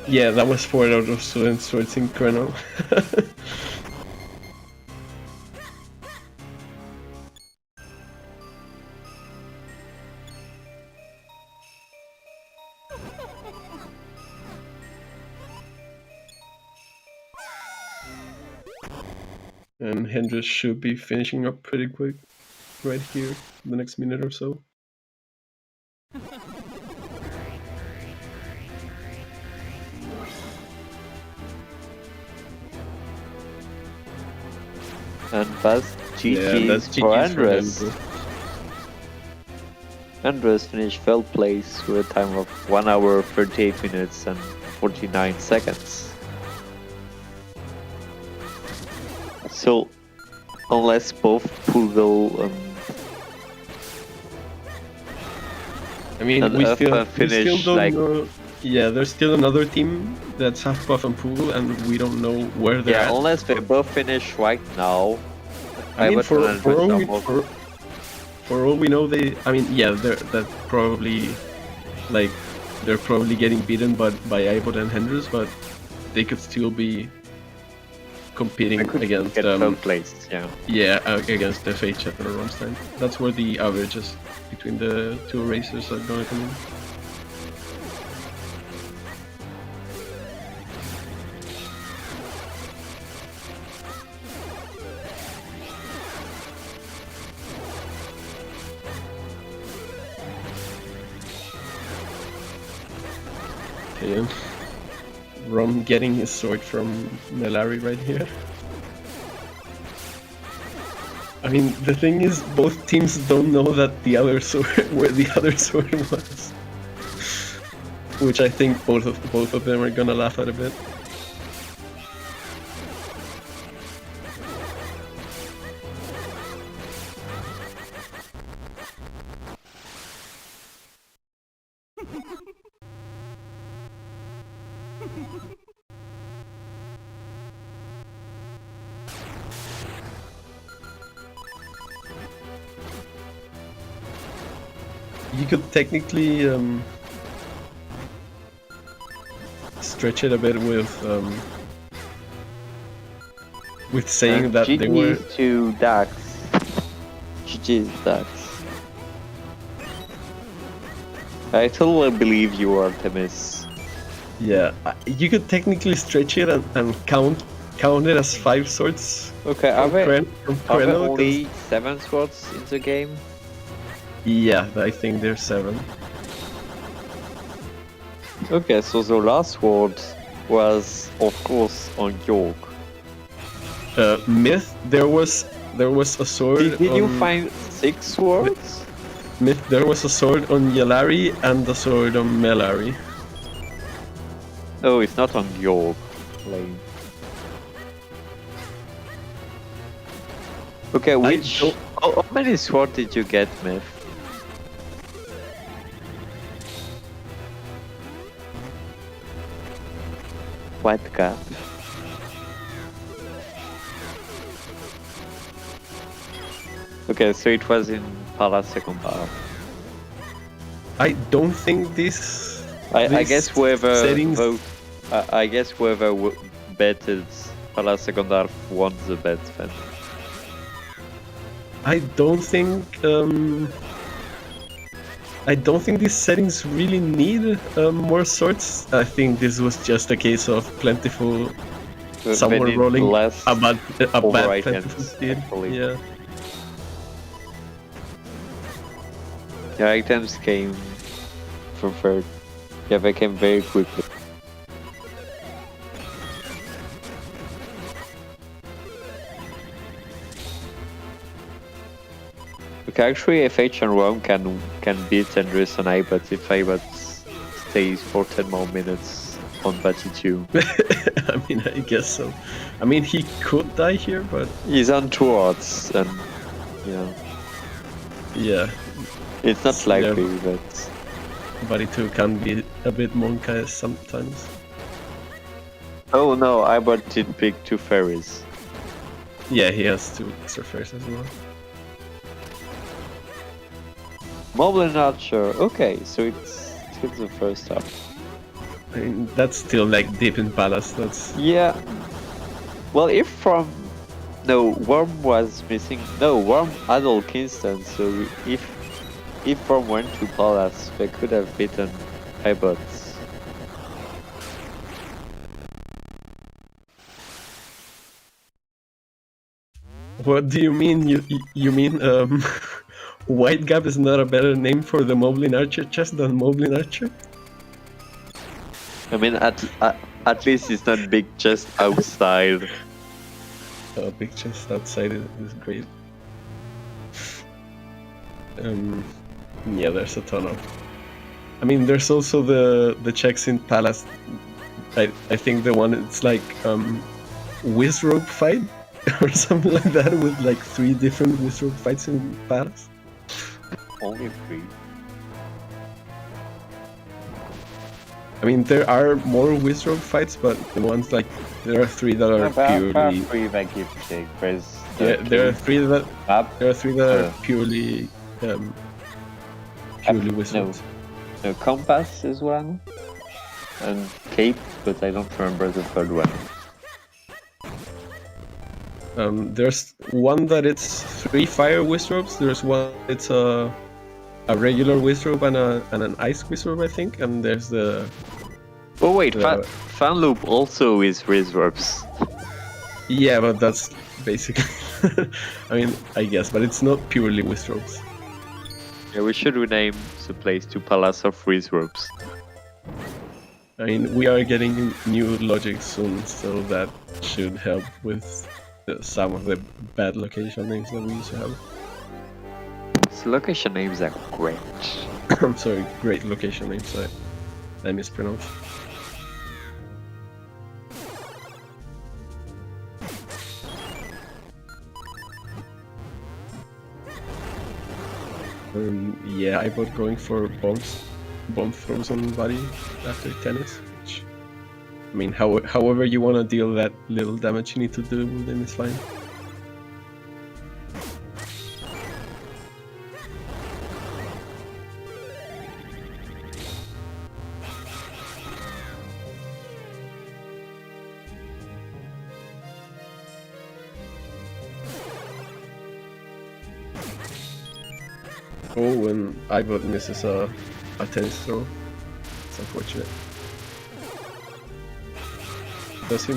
Yeah, that was 4 out of 7 swords in Chrono. And Hendrix should be finishing up pretty quick right here in the next minute or so. And that's GG's that's for GG's for Andres. Hendrix. Andres finished third place with a time of 1 hour 38 minutes and 49 seconds. So, unless both Poogle I mean, and we Earth still finish, don't like- know. Yeah, there's still another team that's Half-Puff and Poogle, and we don't know where they're yeah, at. unless they both finish right now. I mean, for Everton and all West we, Ham for all we know, I mean, yeah, they're probably, like, they're probably getting beaten by Ibot and Hendrix, but they could still be competing against, get third place, yeah. yeah, against FH or Romstein. That's where the averages between the two racers are gonna come in. Okay, Rom getting his sword from Melari right here. I mean, the thing is, both teams don't know that the other sword, where the other sword was, which I think both of them are gonna laugh at a bit. You could technically stretch it a bit with saying that they were. GG's to Dax. GG's Dax. I totally believe you, Artemis. Yeah, you could technically stretch it and count it as 5 swords. Okay, are there from Kreno, only 7 swords in the game? Yeah, I think there's 7. Okay, so the last sword was, of course, on York. Myth, there was a sword. Did you on- find 6 swords? Myth, there was a sword on Yelari and a sword on Melari. Oh, it's not on York. Lane. Okay, which... don't- How many swords did you get, Myth? White Gap. Okay, so it was in Palace second half. I don't think this. I this guess whoever settings. I guess whoever betted Palace second half won the bet then. I don't think. I don't think these settings really need more swords. I think this was just a case of plentiful. Someone They need rolling less a bad override plentiful ends, speed. actually. Yeah. The items came from third. Yeah, they came very quickly. Okay, actually FH and Rome can beat Andres and Ibot if Ibot stays for 10 more minutes on Batty 2. I mean, I guess so. I mean, he could die here, but He's on 2 odds and yeah, it's not Yeah. likely that... Buddy 2 can be a bit monk sometimes. Oh no, Ibot did pick 2 fairies. Yeah, he has 2 extra fairs as well. Moblin Archer, okay, so it's the first half. I mean, that's still like deep in Palace. That's Yeah. Well, if from... No, Worm was missing... No, Worm had all Kingston, so if Worm went to Palace, they could have beaten Ibot. what do you mean? You mean White Gap is not a better name for the Moblin Archer chest than Moblin Archer? I mean, at least it's not big just outside. Big chest outside is great. Yeah, there's a ton of. I mean, there's also the checks in Palace. I think the one it's like Wizrobe fight or something like that with like 3 different Wizrobe fights in Palace. Only 3. I mean, there are more Wizrobe fights, but the ones like there are 3 that are purely. Yeah, there are 3 that are purely Wizrobe. No, Compass is one, and Cape, but I don't remember the third one. There's one that it's 3 fire Wizrobes. There's one it's a regular Wizrobe and an ice Wizrobe, I think, and there's the. Oh wait, Fanloop also is Wizrobes. Yeah, but that's basically. I mean, I guess, but it's not purely Wizrobes. Yeah, we should rename the place to Palace of Wizrobes. I mean, we are getting new logic soon, so that should help with some of the bad location names that we used to have. The location names are great. I'm sorry, great location names. I mispronounced. Yeah, I bought going for bomb throws on body after tennis. Which, I mean, however you want to deal that little damage you need to do with them is fine. Oh, when Ibot misses a tennis throw. It's unfortunate. Does he?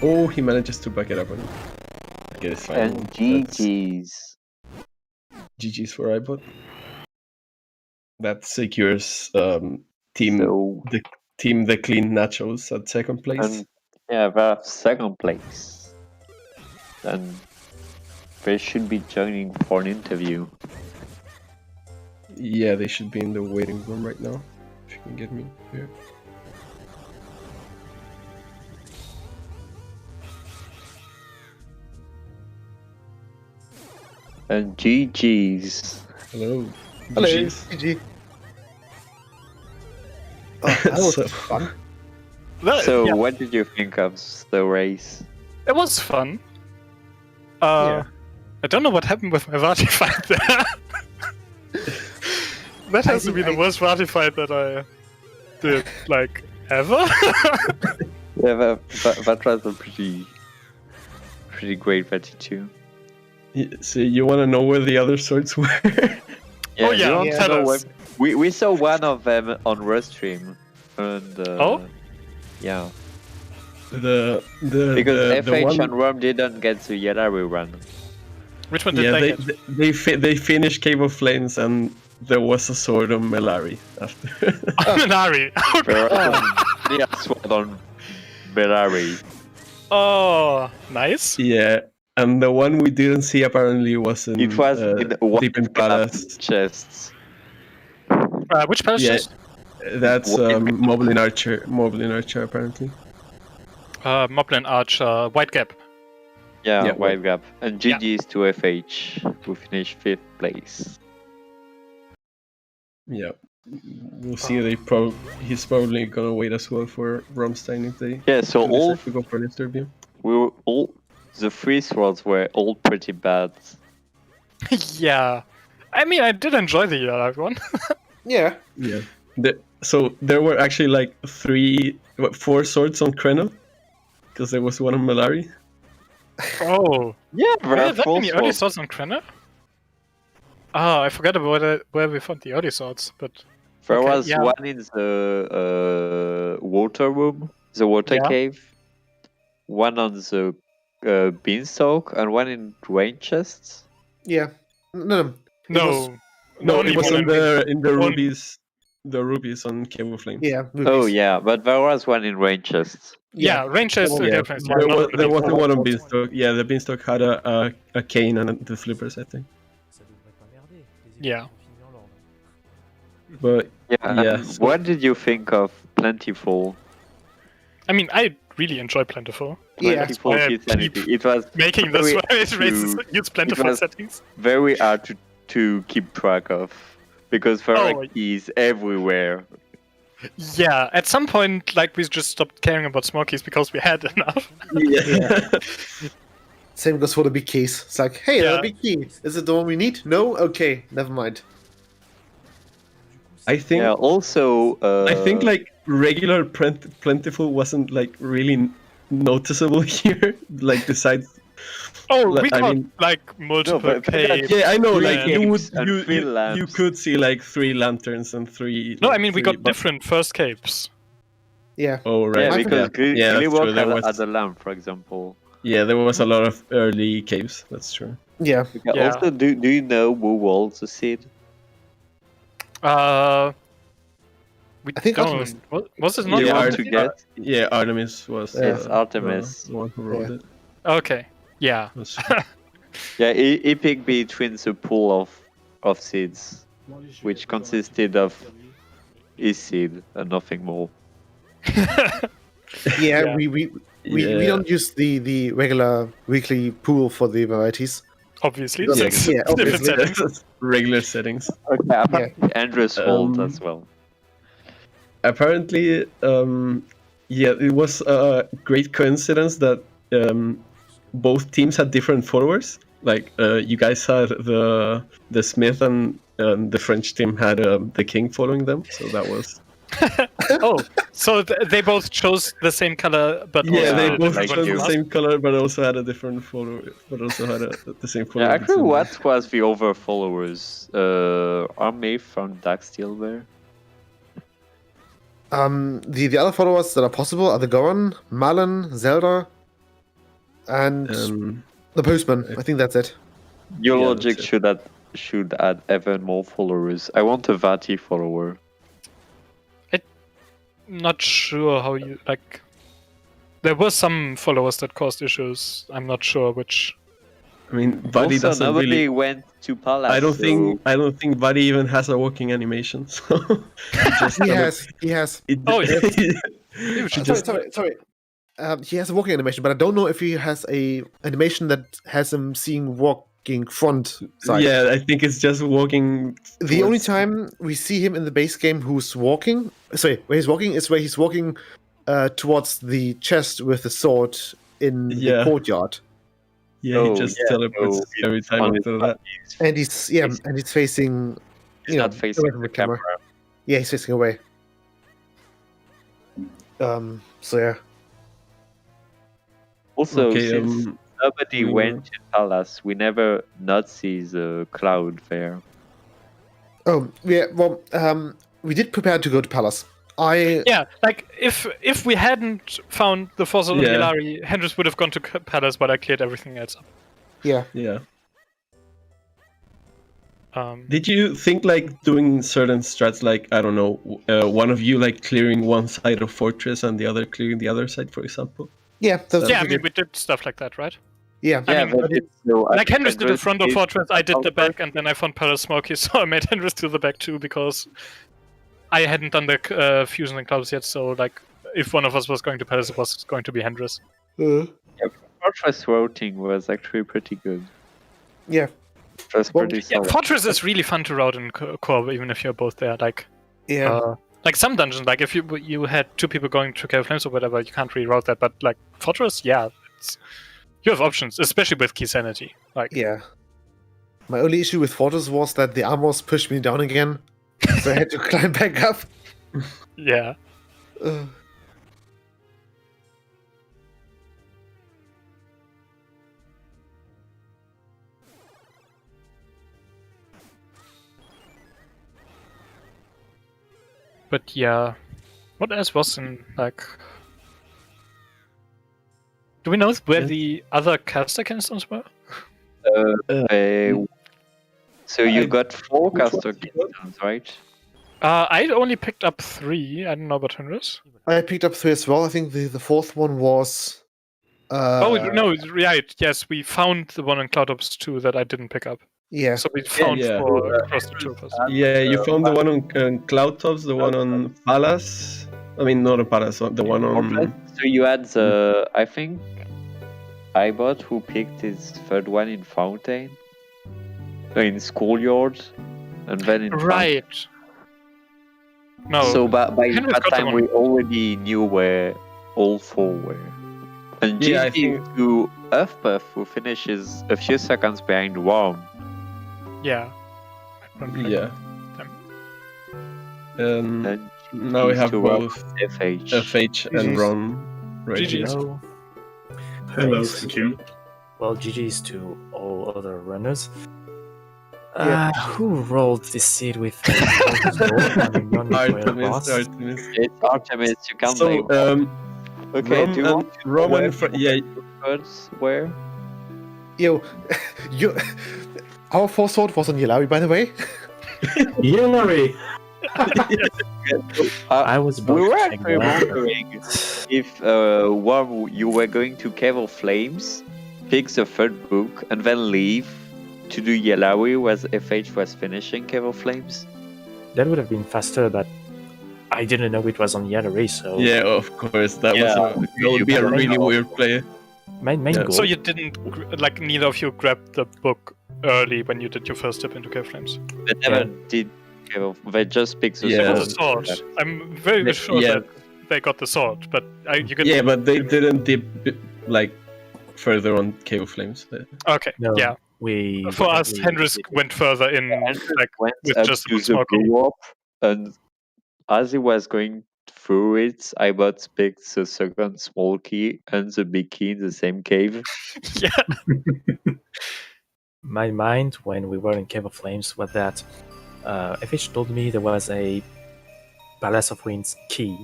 Oh, he manages to back it up and get his final. And GG's. GG's for Ibot. That secures team the clean nachos at second place. And yeah, they're second place. And they should be joining for an interview. Yeah, they should be in the waiting room right now. If you can get me here. And GG's. Hello. Hello, GG's. GG. Oh, that was So- fun. So, yeah, what did you think of the race? it was fun. Yeah. I don't know what happened with my Vati fight there. That has to be the worst Vati fight that I did, like, ever. Yeah, that was a pretty great Vati too. So you want to know where the other swords were? Oh, yeah, you want to tell know us. we saw one of them on Restream, and yeah, because the FH one, and Rome didn't get the Yellow run. Which one did yeah, they they get? they finished Cave of Flames and there was a sword on Melari after. Minari. There was a sword on Belari. Oh, nice. Yeah, and the one we didn't see apparently was in, It was in one Deep in Palace. chests. Which palace Yeah. chest? That's Moblin Archer apparently. Moblin Archer, White Gap. Yeah, Yeah, White Gap. And GG's to FH, who finished 5th place. Yeah, we'll see. He's probably gonna wait as well for Romstein if they Yeah, so all decide to go for an interview. the 3 swords were all pretty bad. Yeah. I mean, I did enjoy the yellow one. Yeah. Yeah. So there were actually like 4 swords on Krenna, because there was one on Melari. Oh. Yeah, Were there that full many early swords. swords on Krenner? Oh, I forgot about where we found the early swords, but... There Okay, was yeah. one in the water room, the water Yeah. cave, one on the beanstalk, and one in rain chests. Yeah. No. No. No, only it was one in the one- rubies. The rubies on Cave of Flames. Yeah. Oh movies. yeah, but there was one in rain chests. Yeah, rain chest Yeah, still Yeah, difference. there was the one on Beanstalk. Yeah, the Beanstalk had a cane and the slippers, I think. Yeah. But Yeah. Yeah, and so- what did you think of Plentiful? I mean, I really enjoy Plentiful. Yeah. Plentiful why I Insanity. keep It was Making this Very one, it raises cute. use Plentiful was- settings. very hard to keep track of because there Oh. are keys everywhere. Yeah, at some point, like, we just stopped caring about small keys because we had enough. yeah. Same goes for the big keys. It's like, hey, Yeah. a big key. Is it the one we need? No? Okay, never mind. I think Yeah. Also, I think like regular Plentiful wasn't like really noticeable here. Like besides, Oh, Like, we I got, mean- like, multiple but caves. yeah, I know. Three Like you would lamps and you, 3 you lamps. could see like 3 lanterns and 3. No, like, I mean, we three- got but- different first caves. Yeah. Oh right. yeah, because yeah, that's Gillywood true. There was, had a lamp, for example. yeah, there was a lot of early caves. That's true. Yeah. Yeah. Also, do you know who was the seed? We I think don't. Artemis. Was it You not? Yeah, want Art- to get? Yeah, Artemis was. Yes, Artemis. the one who wrote it. Okay. Yeah. That's true. Yeah, he picked between the pool of seeds, which consisted of his seed and nothing more. Yeah, Yeah. we Yeah. don't use the regular weekly pool for the varieties. Obviously. Yeah, Six yeah, different obviously. settings. Regular settings. Okay, apparently Andrew's fault as well. Apparently, yeah, it was a great coincidence that both teams had different followers. Like you guys had the Smith and the French team had the King following them, so that was Oh, so they both chose the same color, but yeah, also they had both different chose the ones? same color, but also had a different follower, but also had the same follower. Yeah, at the actually, same what was the other followers? Army from Dark still there? The other followers that are possible are the Goron, Malin, Zelda, and the Postman. I think that's it. Your Yeah, logic that's it. should add even more followers. I want a Vati follower. Not sure how you like. There were some followers that caused issues. I'm not sure which. I mean, Buddy Also, doesn't nobody really. went to Palace. I don't so- think Buddy even has a working animation. So just He has. He has. Oh, yeah. Sorry. He has a walking animation, but I don't know if he has a animation that has him seeing walking front side. Yeah, I think it's just walking. The only towards- time we see him in the base game who's walking, where he's walking is where he's walking towards the chest with the sword in the courtyard. Yeah, Oh, he just yeah, teleports so every it's time on after his that. And he's facing, He's not facing away from the camera. Yeah, he's facing away. So yeah. Also, Okay, since nobody we went to Palace, we never not see the cloud there. Oh yeah. Well, we did prepare to go to Palace. Yeah, like if we hadn't found the fossil in Yeah. Yelari, Hendris would have gone to Palace, but I cleared everything else up. Yeah. Did you think like doing certain strats, like I don't know, one of you like clearing one side of fortress and the other clearing the other side, for example? Yeah. That's Yeah, I what we mean did. we did stuff like that, right? Yeah. I Yeah, mean, but it's so Like Hendris did the Hendris front of is- fortress, I did the back, and then I found Palace smoky, so I made Hendris do the back too because I hadn't done the fusion and clouds yet. So like, if one of us was going to Palace, it was going to be Hendris. Fortress routing was actually pretty good. Yeah. It was Well, pretty Yeah, solid. Fortress is really fun to route in co-op, even if you're both there. Like, Yeah. like some dungeons, like if you had two people going to Cave of Flames or whatever, you can't reroute that. But like Fortress, yeah, you have options, especially with Key Sanity. Like, Yeah. My only issue with Fortress was that the armors pushed me down again, so I had to climb back up. yeah. Uh, But yeah, what else was in like? Do we know where the other caster canistons were? So you I- got 4 which caster ones you got? kingdoms, right? I only picked up 3. I don't know about Hendris. I picked up 3 as well. I think the fourth one was. Oh no, right. Yes, we found the one in Cloudops too that I didn't pick up. Yeah. So we found yeah. 4 across the two of us. Yeah, you found the one on Cloud Tops, the one on Palace. I mean, not on Palace, the one on. So you had the, I think, iBot who picked his third one in Fountain, in Schoolyard, and then in Right. No. So by Henrik that got the time one. we already knew where all 4 were. And Yeah, I GG to Earthbuff, who finishes a few seconds behind Worm. Yeah. I don't like Yeah. them. And Now we GG's have to Worm, both FH. FH and GG's. Ron right GG's. here. Hello. Hello, Nice. thank you. Well, GG's to all other runners. Yeah. Who rolled this seed with Ron Artemis. It's Artemis, you can't So, blame. Okay, do you want to know Rom where and yeah, birds were? Yo, our fourth sword was on Yelawi, by the way. Yellery! I was about We were to check actually that. wondering if Worm, you were going to Cave of Flames, pick the third book, and then leave to do Yelawi, where FH was finishing Cave of Flames. That would have been faster, but I didn't know it was on Yellery, so yeah, of course, that would be a really weird play. main Yeah. goal. So you didn't like neither of you grabbed the book early when you did your first step into Cave Flames. They never did Cave of, they just picked the Yeah. They got sword. the sword. Yeah. I'm very sure Yeah. that they got the sword, but you can. Yeah, but they didn't dip like further on Cave of Flames. Okay. No, Yeah. we For us, definitely Hendris did it. went further in, like Went with up just to the smoky. blow up, and as he was going through it, iBot picked the second small key and the big key in the same cave. Yeah. My mind when we were in Cave of Flames was that FH told me there was a Palace of Winds key,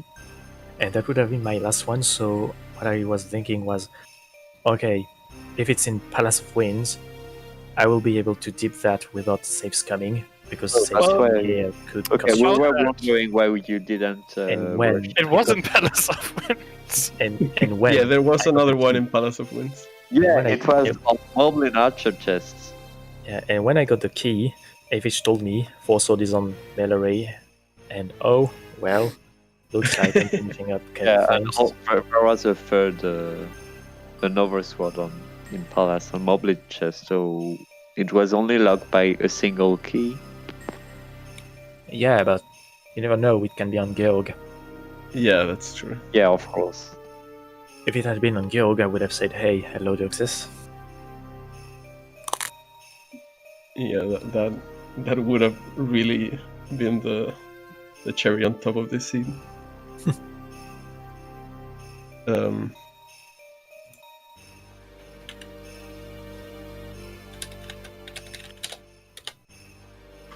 and that would have been my last one. So what I was thinking was, okay, if it's in Palace of Winds, I will be able to dip that without saves coming, because Oh, saves that's why- here could Okay, cost we you. were wondering why you didn't. And when rush. It wasn't Palace of Winds. and when Yeah, there was I another got one to- in Palace of Winds. Yeah, when I- it was yeah. on Moblin Archer chests. Yeah, and when I got the key, FH told me Forsword is on Belleray, and oh well, looks like I'm finishing up Cave of Yeah, and Flames. there was a third, another sword in Palace on Moblin chest, so it was only locked by a single key. Yeah, but you never know, it can be on Georg. Yeah, that's true. Yeah, of course. If it had been on Georg, I would have said, hey, hello, Doxus. Yeah, that would have really been the cherry on top of this scene.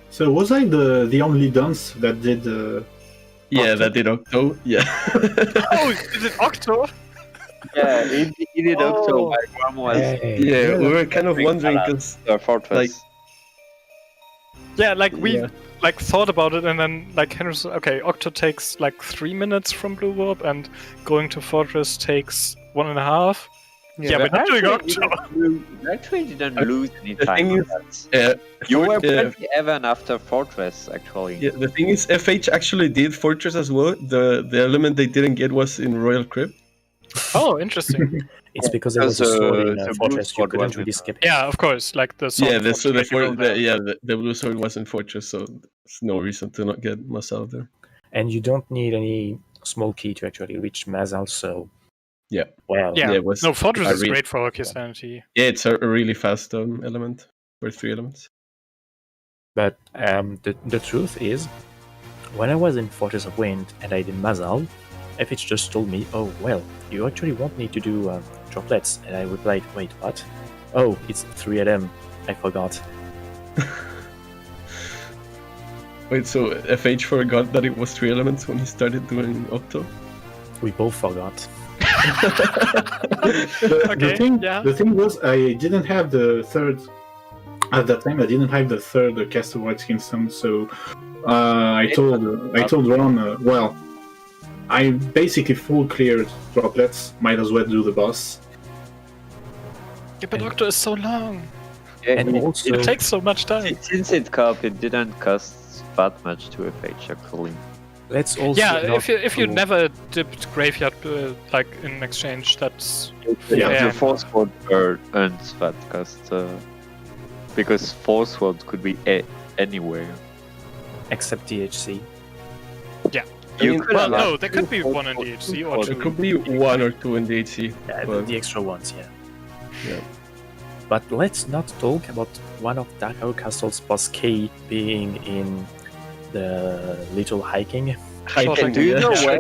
So was I the only dunce that did? Yeah, Octo? that did Octo. Yeah. Oh, is it Octo? Yeah, he did also. Oh. My mom was Hey. Yeah, we were kind of Big wondering palace. because Fortress. Yeah, like we Yeah. like thought about it, and then like Henry was okay. Octo takes like 3 minutes from Blue Warp, and going to Fortress takes 1.5. Yeah, we're not doing Octo. Actually, didn't lose any the time. thing on is, that. You were yeah, pretty even after Fortress, actually. yeah, the thing is, FH actually did Fortress as well. The element they didn't get was in Royal Crypt. Oh, interesting. It's because there was a Because, sword in the blue Fortress, you sword couldn't wasn't really there. skip it. Yeah, of course. Like the sword Yeah, the, so the, like, you for, know, the blue sword was in Fortress, so there's no reason to not get Masal there. And you don't need any small key to actually reach Mazal, so... Yeah. Well, Yeah. it was No, Fortress a is re- great for Hockey Sanity. Yeah, it's a really fast element for 3 elements. but the truth is, when I was in Fortress of Wind and I did Mazal, FH just told me, oh, well, you actually won't need to do droplets. And I replied, wait, what? Oh, it's 3 LM. I forgot. Wait, so FH forgot that it was 3 elements when he started doing Octo? We both forgot. Okay, yeah. The thing was, I didn't have the third. At that time, I didn't have the third Castle White Kingston, so I told Ron, well, I basically full cleared droplets. Might as well do the boss. Yeah, but Octo is so long. Yeah, And also, It takes so much time. since it cup, it didn't cost that much to FH, actually. let's also Yeah, not if you go- never dipped Graveyard like in exchange, that's Yeah, Yeah. the Force Sword earns that cost. Because Force Sword could be anywhere. except DHC. You mean, could well, have no, there could be one in DHC or It two. could be 1 or 2 in DHC. Yeah, but- the extra ones, yeah. Yeah. But let's not talk about one of Dark Arrow Castle's boss key being in the little hiking. Short And do you know Yeah.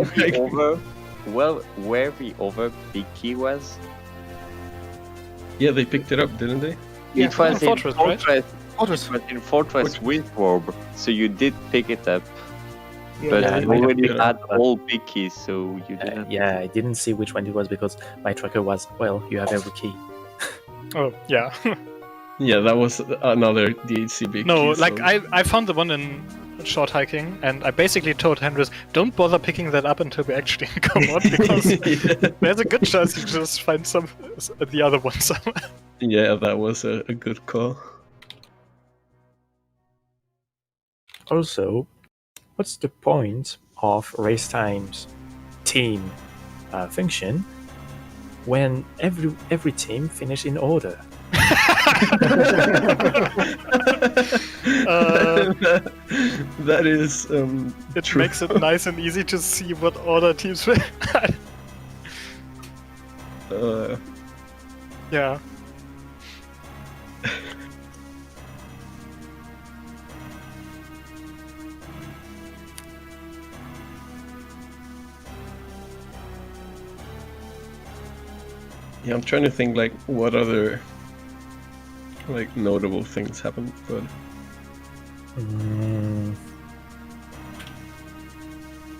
where the other big key was? Yeah, they picked it up, didn't they? Yeah, It was in Fortress, right? Fortress. But in Fortress Windworm, so you did pick it up, Yeah, but yeah, you I already picked it had up. all big keys, so you didn't. Yeah, I didn't see which one it was because my tracker was, well, you have every key. Oh, yeah. Yeah, that was another DHC big No, key, like so- I found the one in short hiking, and I basically told Hendris, don't bother picking that up until we actually come on, because Yeah. there's a good chance you just find the other one somewhere. Yeah, that was a good call. Also, what's the point of race times team function when every team finish in order? That is It true. makes it nice and easy to see what order teams will. Yeah. Yeah, I'm trying to think like what other like notable things happened, but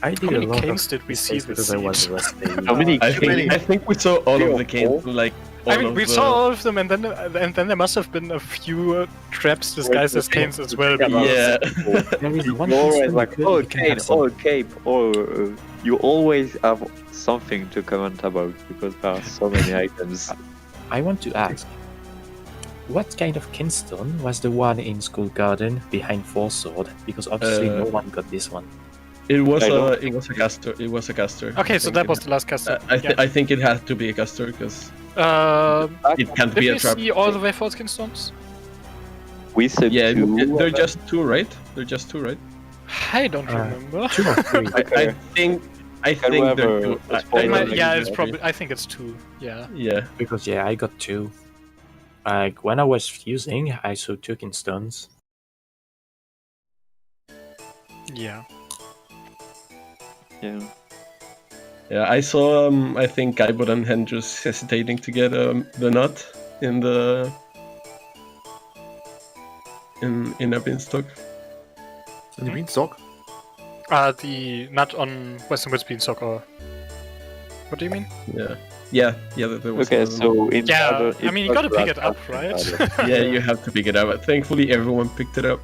I did How a many lot games of did we see mistakes this because I was siege? rusty. How many? I think we saw all of the games, like all I mean, of we the, saw all of them, and then there must have been a few traps disguised as canes as well. Yeah, There is one You're always concern like, because oh, you can Cape, have some- oh, Cape, oh, you always have something to comment about because there are so many items. I want to ask, what kind of kinstone was the one in School Garden behind Four Sword? Because obviously no one got this one. it was I don't it was a caster. It was a caster. Okay, I so think that it- was the last caster. I think it had to be a caster because Yeah. it can't Did be a we trap. see all the way for Kinstones? We said Yeah, two. they're just 2, right? They're just 2, right? I don't Uh, remember. 2 or 3. I I Can think we have they're a- two. a spoiler Yeah, like yeah, it's this? probably. I think it's 2. Yeah. Yeah. Because yeah, I got 2. Like when I was fusing, I saw 2 Kingstones. Yeah. Yeah. Yeah, I saw. I think Guybot and Hendrus hesitating to get the nut in the in a beanstalk. In the beanstalk? The nut on Western Woods Beanstalk, or what do you mean? Yeah. Yeah. There was. Okay, another so in Yeah, Zelda, I it mean you was gotta pick it Zelda up, right? Zelda. Yeah, you have to pick it up. Thankfully, everyone picked it up.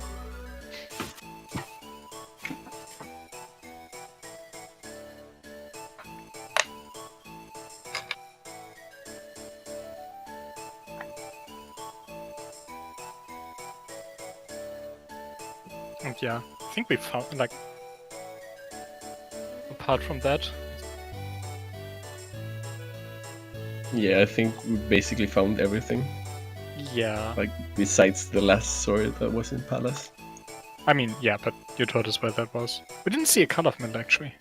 And yeah, I think we found like. Apart from that, Yeah, I think we basically found everything. yeah. Like besides the last sword that was in Palace. I mean, yeah, but you told us where that was. We didn't see a cut-off mint actually.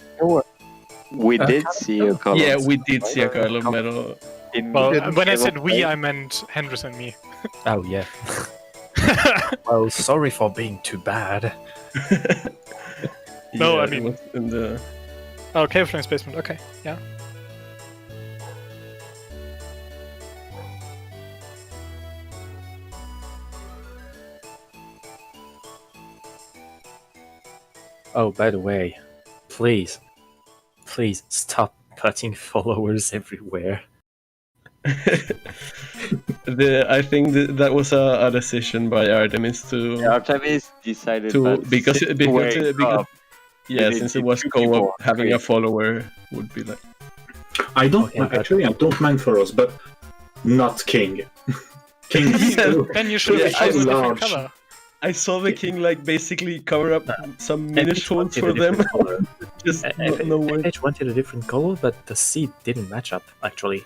We did Kind see a color. Yeah, we did see a couple of metal. In Well, didn't when I Game said of we, Light. I meant Hendrix and me. Oh yeah. Well, sorry for being too bad. No, Yeah, I it mean- was in the. Oh, Cave Flames basement. Okay, yeah. Oh, by the way, please stop putting followers everywhere. I think that was a decision by Artemis to Artemis decided that because since we're because yeah, need since to it was two co-op, people having a create. follower would be like. I don't Okay, but- actually. I don't mind for us, but not King. King. I mean, still- then you should have Yeah, chosen a different large. color. I saw the king like basically cover up some Minish FH holes wanted for a them. different color. Just no way. FH wanted a different color, but the seed didn't match up actually.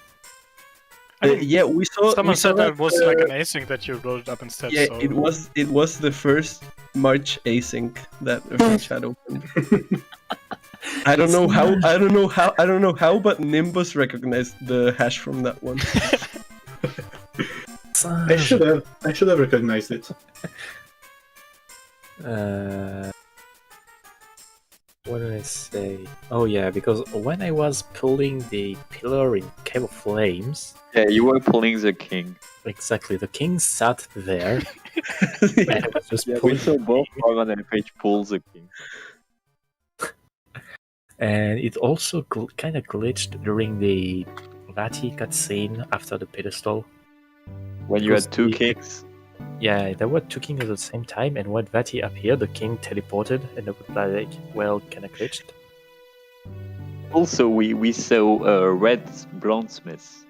I mean, Yeah, we saw. Someone we saw said that was uh, like an async that you rolled up instead. Yeah, so... it was the first March async that FH had opened. I don't know how, but Nimbus recognized the hash from that one. I should have recognized it. What did I say? Oh yeah, because when I was pulling the pillar in Cave of Flames, Yeah, you were pulling the king. exactly, the king sat there. And I was just Yeah, we pulling saw the both king, Roman and Page pull the king. and it also kind of glitched during the Vati cutscene after the pedestal. When you Because had two the- kings. Yeah, there were 2 kings at the same time, and when Vati appeared, the king teleported, and it was like, well, kind of glitched. Also, we saw red bronzesmiths.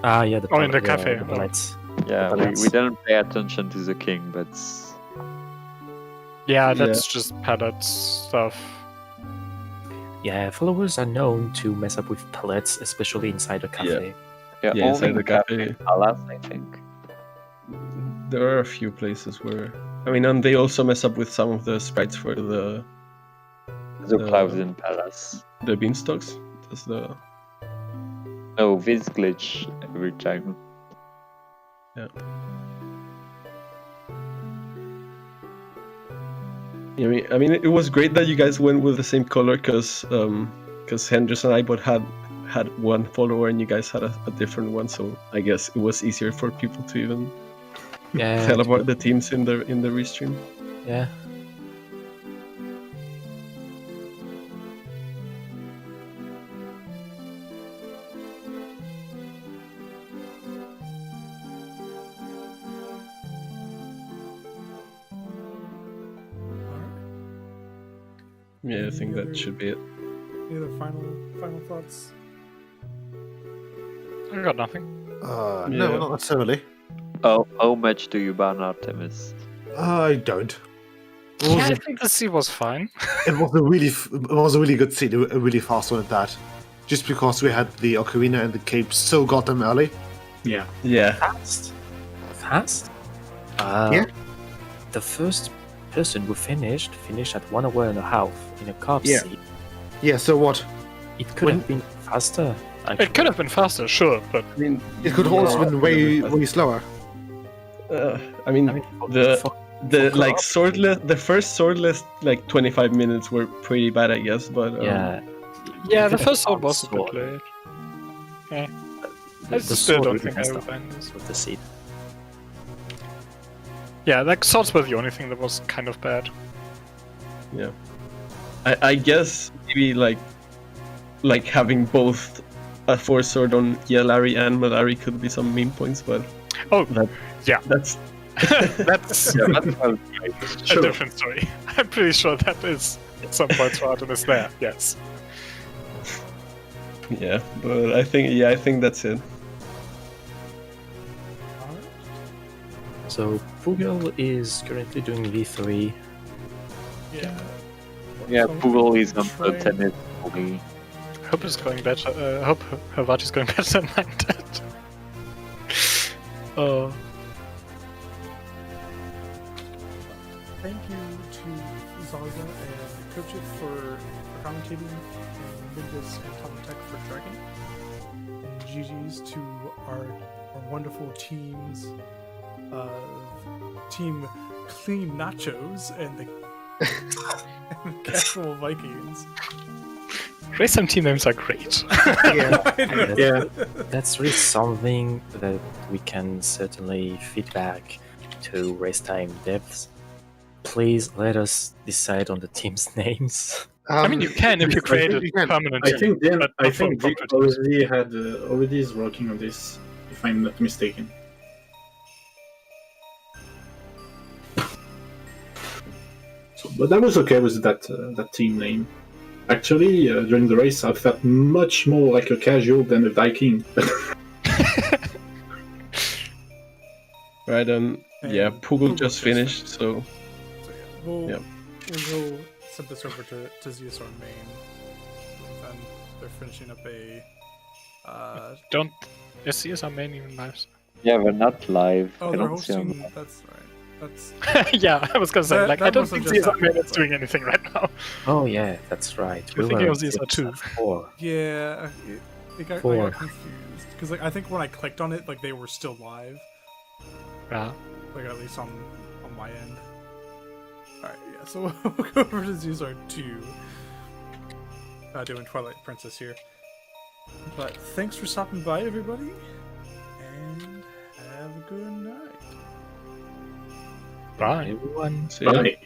Ah, yeah, the Oh, in the yeah, cafe, the oh. lights. Yeah, But we that's- didn't pay attention to the king, but Yeah, that's just palette stuff. Yeah, followers are known to mess up with palettes, especially inside a cafe. yeah, Yeah, only inside the in cafe. Palace, I think. There are a few places where I mean, and they also mess up with some of the sprites for the Clouds in Palace. beanstalks. That's the No, this glitch every time. I mean, it was great that you guys went with the same color because Hendrix and I both had one follower and you guys had a different one. So I guess it was easier for people to even Yeah, tell about the teams in the restream. yeah. Yeah, I think that should be it. Any other final thoughts? I got nothing. No, Yeah. not necessarily. How much do you ban Artemis? I don't. It Yeah, was, I think the sea was fine. it was a really good scene, a really fast one at that. Just because we had the ocarina and the cape so goddamn early. Yeah. Yeah, Fast? Fast? Yeah. The first person who finished at 1 hour and a half in a carb Yeah. seat. Yeah, so what? It could have been faster. It could have been faster, sure, but I mean, It could also been way, way slower. I mean, the like co-op. swordless, the first swordless like 25 minutes were pretty bad, I guess. But Yeah. yeah, the Even first sword on was a bit sword. late. Yeah. The I still sword don't really think I messed will up find this. with the seed. Yeah, like swords were the only thing that was kind of bad. yeah, I guess maybe like having both a force sword on Yelari and Malari could be some meme points, but Oh, that, yeah. that's That's a different story. I'm pretty sure that is some points for Artemis there, yes. yeah. But I think that's it. So Pugel is currently doing V3. Yeah. Yeah, So Google is on the try- tennis only. Hope it's going better. Hope Havati's going better than mine did. Oh. Thank you to Zelda and Coachit for commentating, and Mingus and Tom Tech for dragging. And GG's to our wonderful teams of Team Clean Nachos and the Casual Vikings. Race team names are great. Yeah. Yeah. That's really something that we can certainly feedback to race time depths. Please let us decide on the team's names. I mean, you can if you create a you can. permanent I team. think Dan, but I not for think Dick properties. already is working on this, if I'm not mistaken. So, but I was okay with that team name. Actually, during the race, I felt much more like a casual than a Viking. Right, yeah, And Pugel just finished, so So yeah, we'll Yep. we'll send this over to ZSR main. And then they're finishing up a Don't. SCS are main even live. Yeah, we're not live. oh I they're don't see them. hosting that's right. That's Yeah, I was gonna say, That- like, that I don't must have think just CSR main happened, is doing anything right now. Oh yeah, that's right. You're thinking were of these are two. 4. yeah, I got Four. confused because like I think when I clicked on it like they were still live, Yeah. like at least on my end. All right, yeah, so we'll go over to ZSR 2 doing Twilight Princess here. But thanks for stopping by, everybody, and have a good night. Right. Everyone. see ya. Bye.